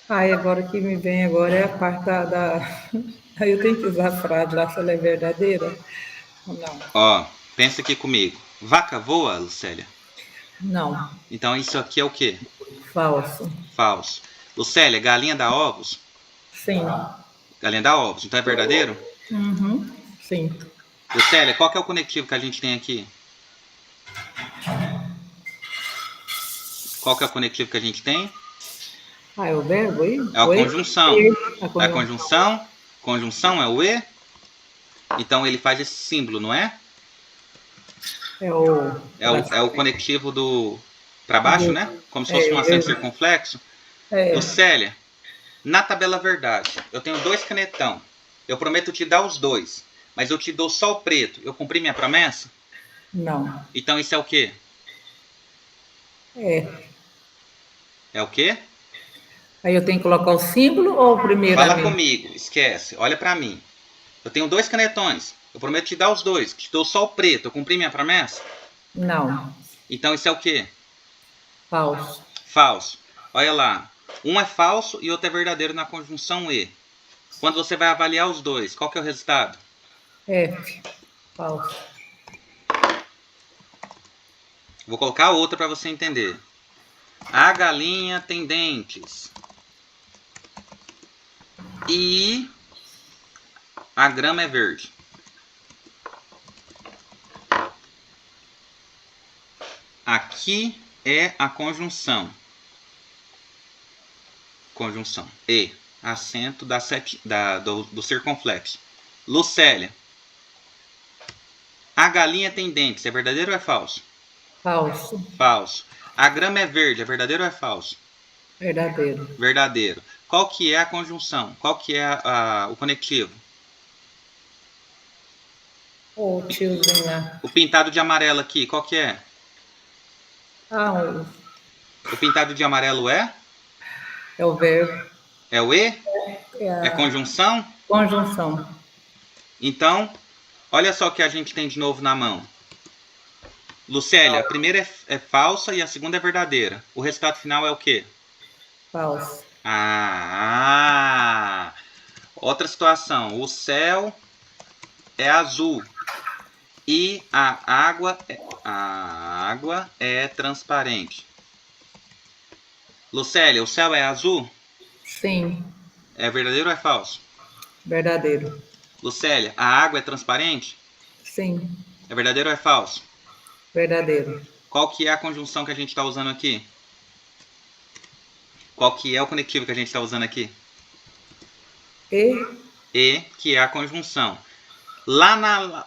[SPEAKER 2] Aí agora que me vem agora é a parte Aí eu tenho que usar a frase lá se ela é verdadeira ou não.
[SPEAKER 1] Ó, pensa aqui comigo. Vaca voa, Lucélia?
[SPEAKER 2] Não.
[SPEAKER 1] Então isso aqui é o quê?
[SPEAKER 2] Falso.
[SPEAKER 1] Falso. Lucélia, galinha dá ovos?
[SPEAKER 2] Sim.
[SPEAKER 1] Galinha dá ovos, então é verdadeiro?
[SPEAKER 2] Uhum. Sim.
[SPEAKER 1] Lucélia, qual que é o conectivo que a gente tem aqui? Qual que é o conectivo que a gente tem?
[SPEAKER 2] Ah, é o verbo aí?
[SPEAKER 1] É a conjunção.
[SPEAKER 2] A
[SPEAKER 1] A conjunção. Conjunção é o e. Então ele faz esse símbolo, não é? É o conectivo do para baixo, né? Como se fosse um acento circunflexo. Lucélia, na tabela verdade, eu tenho 2 canetão. Eu prometo te dar os 2, mas eu te dou só o preto. Eu cumpri minha promessa?
[SPEAKER 2] Não.
[SPEAKER 1] Então isso é o quê?
[SPEAKER 2] É.
[SPEAKER 1] É o quê?
[SPEAKER 2] Aí eu tenho que colocar o símbolo ou o primeiro?
[SPEAKER 1] Fala comigo, esquece, olha pra mim. Eu tenho 2 canetões. Eu prometo te dar os 2, te dou só o preto. Eu cumpri minha promessa?
[SPEAKER 2] Não.
[SPEAKER 1] Então isso é o quê?
[SPEAKER 2] Falso.
[SPEAKER 1] Falso. Olha lá. Um é falso e outro é verdadeiro na conjunção e. Quando você vai avaliar os dois, qual que é o resultado?
[SPEAKER 2] F. Falso.
[SPEAKER 1] Vou colocar outra para você entender. A galinha tem dentes. E a grama é verde. Aqui é a conjunção. Conjunção. E. Acento do circunflexo. Lucélia. A galinha tem dentes. É verdadeiro ou é falso?
[SPEAKER 2] Falso.
[SPEAKER 1] Falso. A grama é verde. É verdadeiro ou é falso?
[SPEAKER 2] Verdadeiro.
[SPEAKER 1] Verdadeiro. Qual que é a conjunção? Qual que é o conectivo?
[SPEAKER 2] O tiozinho lá.
[SPEAKER 1] O pintado de amarelo aqui, qual que é?
[SPEAKER 2] Ah,
[SPEAKER 1] O pintado de amarelo é?
[SPEAKER 2] é o verbo.
[SPEAKER 1] É o e?
[SPEAKER 2] É
[SPEAKER 1] É conjunção?
[SPEAKER 2] conjunção.
[SPEAKER 1] Então, olha só o que a gente tem de novo na mão. Lucélia, a primeira é falsa e a segunda é verdadeira. O resultado final é o quê?
[SPEAKER 2] Falso.
[SPEAKER 1] Outra situação. O céu é azul e a água é transparente. Lucélia, o céu é azul?
[SPEAKER 2] Sim.
[SPEAKER 1] É verdadeiro ou é falso?
[SPEAKER 2] Verdadeiro.
[SPEAKER 1] Lucélia, a água é transparente?
[SPEAKER 2] Sim.
[SPEAKER 1] É verdadeiro ou é falso?
[SPEAKER 2] Verdadeiro.
[SPEAKER 1] Qual que é a conjunção que a gente está usando aqui? Qual que é o conectivo que a gente está usando aqui? E, que é a conjunção. Lá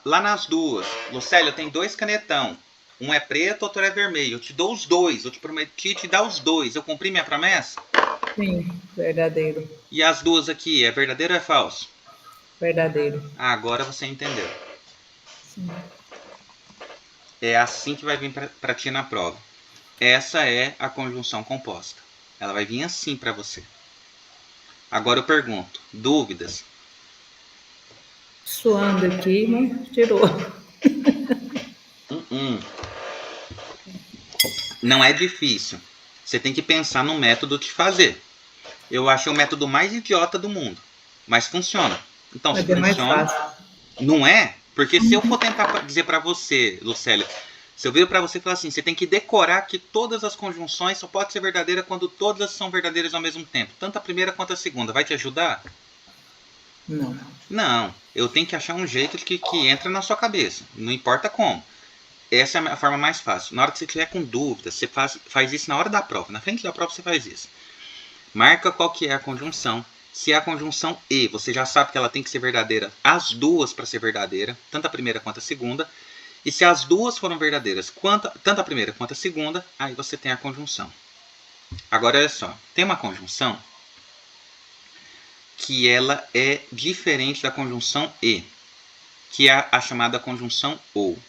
[SPEAKER 1] nas duas, Lucélia, tem 2 canetão. Um é preto, outro é vermelho. Eu te dou os 2. Eu te prometi te dar os 2. Eu cumpri minha promessa?
[SPEAKER 2] Sim, verdadeiro.
[SPEAKER 1] E as duas aqui, é verdadeiro ou é falso?
[SPEAKER 2] Verdadeiro.
[SPEAKER 1] Agora você entendeu.
[SPEAKER 2] Sim.
[SPEAKER 1] É assim que vai vir para ti na prova. Essa é a conjunção composta. Ela vai vir assim para você. Agora eu pergunto, dúvidas?
[SPEAKER 2] Suando aqui, mas tirou.
[SPEAKER 1] Não é difícil. Você tem que pensar no método de fazer. Eu achei o método mais idiota do mundo. Mas funciona. Então,
[SPEAKER 2] Mas
[SPEAKER 1] se
[SPEAKER 2] é mais
[SPEAKER 1] funciona...
[SPEAKER 2] fácil.
[SPEAKER 1] Não é? Porque se eu for tentar dizer para você, Lucélia, se eu vir para você e falar assim, você tem que decorar que todas as conjunções só pode ser verdadeira quando todas são verdadeiras ao mesmo tempo. Tanto a primeira quanto a segunda. Vai te ajudar?
[SPEAKER 2] Não.
[SPEAKER 1] Não. Eu tenho que achar um jeito que entra na sua cabeça. Não importa como. Essa é a forma mais fácil. Na hora que você estiver com dúvida, você faz isso na hora da prova. Na frente da prova você faz isso. Marca qual que é a conjunção. Se é a conjunção E, você já sabe que ela tem que ser verdadeira, as duas para ser verdadeira, tanto a primeira quanto a segunda. E se as duas foram verdadeiras, tanto a primeira quanto a segunda, aí você tem a conjunção. Agora olha só, tem uma conjunção que ela é diferente da conjunção E, que é a chamada conjunção OU.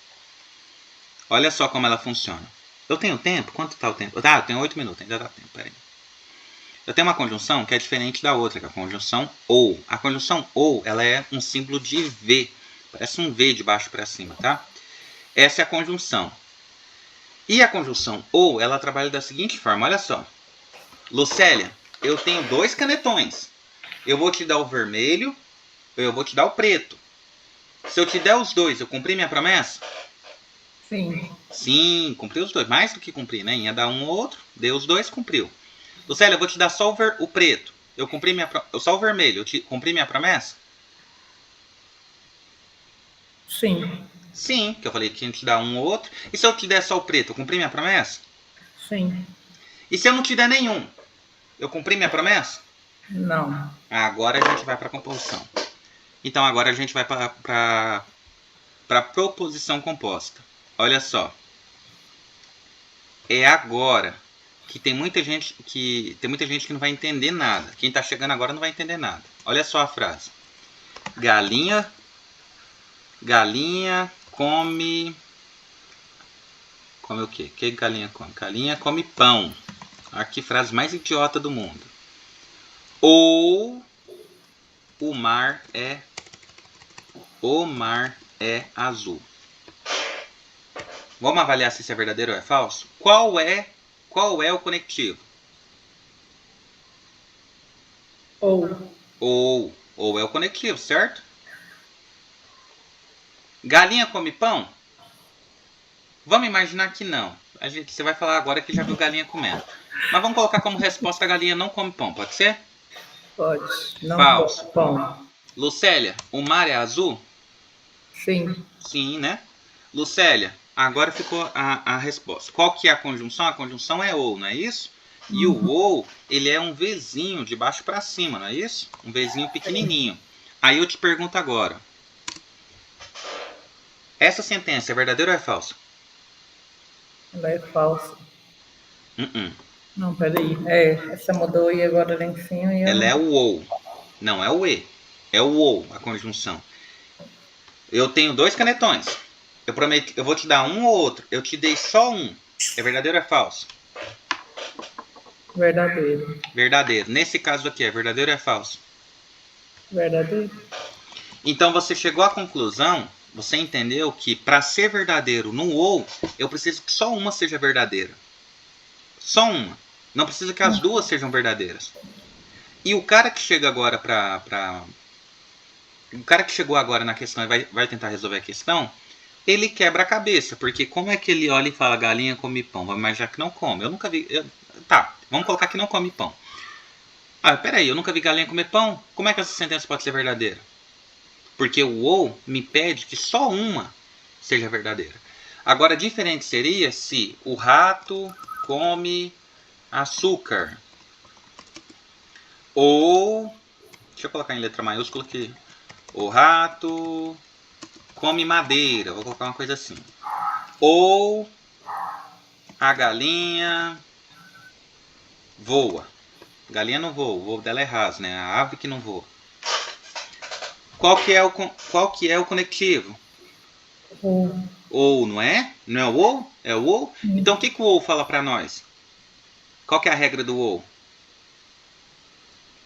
[SPEAKER 1] Olha só como ela funciona. Eu tenho tempo? Quanto está o tempo? Ah, eu tenho 8 minutos, ainda dá tempo, peraí. Eu tenho uma conjunção que é diferente da outra, que é a conjunção OU. A conjunção OU, ela é um símbolo de V. Parece um V de baixo para cima, tá? Essa é a conjunção. E a conjunção OU, ela trabalha da seguinte forma, olha só. Lucélia, eu tenho 2 canetões. Eu vou te dar o vermelho, eu vou te dar o preto. Se eu te der os 2, eu cumpri minha promessa?
[SPEAKER 2] Sim.
[SPEAKER 1] Sim, cumpri os 2. Mais do que cumpri, né? Ia dar um ou outro, deu os 2, cumpriu. Lucélia, eu vou te dar só o preto. Eu cumpri só o vermelho. Eu cumpri minha promessa?
[SPEAKER 2] Sim.
[SPEAKER 1] Sim, que eu falei que ia te dar um ou outro. E se eu te der só o preto, eu cumpri minha promessa?
[SPEAKER 2] Sim.
[SPEAKER 1] E se eu não te der nenhum, eu cumpri minha promessa?
[SPEAKER 2] Não.
[SPEAKER 1] Agora a gente vai para a composição. Então agora a gente vai para a proposição composta. Olha só. É agora que tem muita gente que não vai entender nada. Quem está chegando agora não vai entender nada. Olha só a frase. Galinha come o quê? O que galinha come? Galinha come pão. Olha que frase mais idiota do mundo. Ou o mar é azul. Vamos avaliar se isso é verdadeiro ou é falso? Qual é o conectivo? Ou é o conectivo, certo? Galinha come pão? Vamos imaginar que não. Você vai falar agora que já viu galinha comendo. Mas vamos colocar como resposta a galinha não come pão, pode ser?
[SPEAKER 2] Pode. Não
[SPEAKER 1] falso.
[SPEAKER 2] come pão.
[SPEAKER 1] Lucélia, o mar é azul?
[SPEAKER 2] Sim.
[SPEAKER 1] Sim, né? Lucélia, agora ficou a resposta. Qual que é a conjunção? A conjunção é ou, não é isso? E o ou, ele é um Vzinho de baixo para cima, não é isso? Um Vzinho pequenininho. Aí eu te pergunto agora. Essa sentença é verdadeira ou é falsa?
[SPEAKER 2] Ela é falsa.
[SPEAKER 1] Uh-uh.
[SPEAKER 2] Não, peraí. Essa mudou e agora lá em cima.
[SPEAKER 1] Ela é o ou. Não é o e. É o ou, a conjunção. Eu tenho 2 canetões. Eu vou te dar um ou outro. Eu te dei só um. É verdadeiro ou é falso?
[SPEAKER 2] Verdadeiro.
[SPEAKER 1] Verdadeiro. Nesse caso aqui, é verdadeiro ou é falso?
[SPEAKER 2] Verdadeiro.
[SPEAKER 1] Então você chegou à conclusão, você entendeu que para ser verdadeiro no ou, eu preciso que só uma seja verdadeira. Só uma. Não precisa que as duas sejam verdadeiras. E o cara que chega agora o cara que chegou agora na questão e vai tentar resolver a questão, ele quebra a cabeça, porque como é que ele olha e fala galinha come pão? Mas já que não come. Eu nunca vi. Tá, Vamos colocar que não come pão. Ah, peraí, eu nunca vi galinha comer pão. Como é que essa sentença pode ser verdadeira? Porque o ou me pede que só uma seja verdadeira. Agora, diferente seria se o rato come açúcar. Ou, deixa eu colocar em letra maiúscula aqui. O rato come madeira. Vou colocar uma coisa assim. Ou a galinha voa. Galinha não voa, o voo dela é raso, né? A ave que não voa. Qual que é o conectivo? Ou, não é? Não é o ou? É o ou? Então o que o ou fala para nós? Qual que é a regra do ou?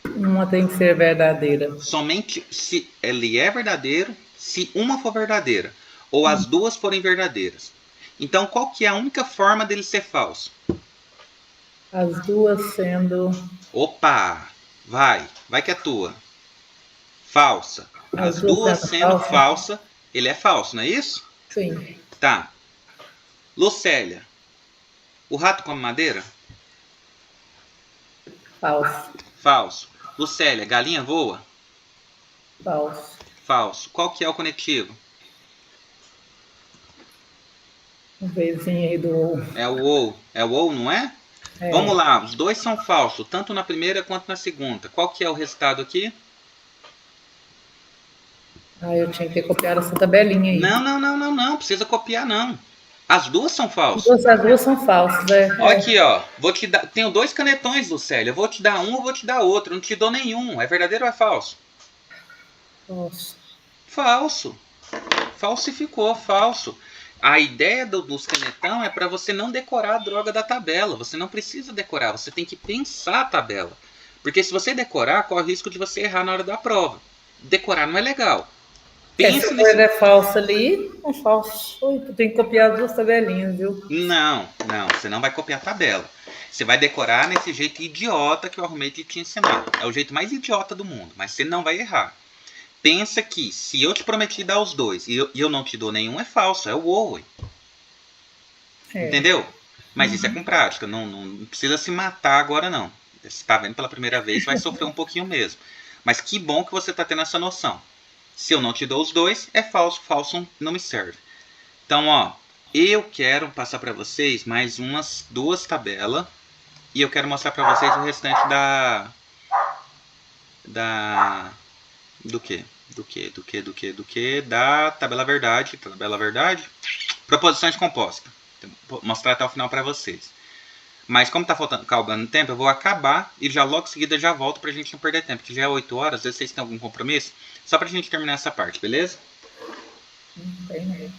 [SPEAKER 2] Uma tem que ser verdadeira.
[SPEAKER 1] Somente se ele é verdadeiro, se uma for verdadeira. Ou as duas forem verdadeiras. Então qual que é a única forma dele ser falso?
[SPEAKER 2] As duas sendo...
[SPEAKER 1] Opa! Vai que é tua. Falsa. As duas sendo falsa, ele é falso, não é isso?
[SPEAKER 2] Sim.
[SPEAKER 1] Tá. Lucélia, o rato come madeira?
[SPEAKER 2] Falso.
[SPEAKER 1] Falso. Lucélia, galinha voa?
[SPEAKER 2] Falso.
[SPEAKER 1] Falso. Qual que é o conectivo?
[SPEAKER 2] O vizinho aí do ou.
[SPEAKER 1] É o ou. É o ou, não é? Vamos lá, os dois são falsos, tanto na primeira quanto na segunda. Qual que é o resultado aqui?
[SPEAKER 2] Eu tinha que copiar essa tabelinha aí.
[SPEAKER 1] Não precisa copiar não. As duas são falsas.
[SPEAKER 2] As duas são falsas, né?
[SPEAKER 1] Olha aqui, ó. Vou te dar. Tenho 2 canetões, Lucélia. Eu vou te dar um, eu vou te dar outro. Eu não te dou nenhum. É verdadeiro ou é falso?
[SPEAKER 2] Falso.
[SPEAKER 1] Falso. Falsificou, falso. A ideia dos canetão é para você não decorar a droga da tabela. Você não precisa decorar, você tem que pensar a tabela. Porque se você decorar, corre o risco de você errar na hora da prova. Decorar não é legal.
[SPEAKER 2] Se a coisa é falsa ali, é falso. Tu tem que copiar as duas tabelinhas, viu?
[SPEAKER 1] Não, você não vai copiar a tabela. Você vai decorar nesse jeito idiota que eu arrumei de te ensinar. É o jeito mais idiota do mundo, mas você não vai errar. Pensa que se eu te prometi dar os dois e eu não te dou nenhum, é falso, é o ou. Entendeu? Mas isso é com prática, não precisa se matar agora não. Você está vendo pela primeira vez, vai sofrer um pouquinho mesmo. Mas que bom que você está tendo essa noção. Se eu não te dou os dois, é falso, falso não me serve. Então, ó, eu quero passar para vocês mais umas 2 tabelas e eu quero mostrar para vocês o restante do que? Da tabela verdade. Tabela verdade. Proposições compostas. Vou mostrar até o final para vocês. Mas como tá calgando tempo, eu vou acabar e já logo em seguida já volto pra gente não perder tempo. Que já é 8 horas, às vezes vocês têm algum compromisso. Só pra gente terminar essa parte, beleza?
[SPEAKER 2] Bem mesmo.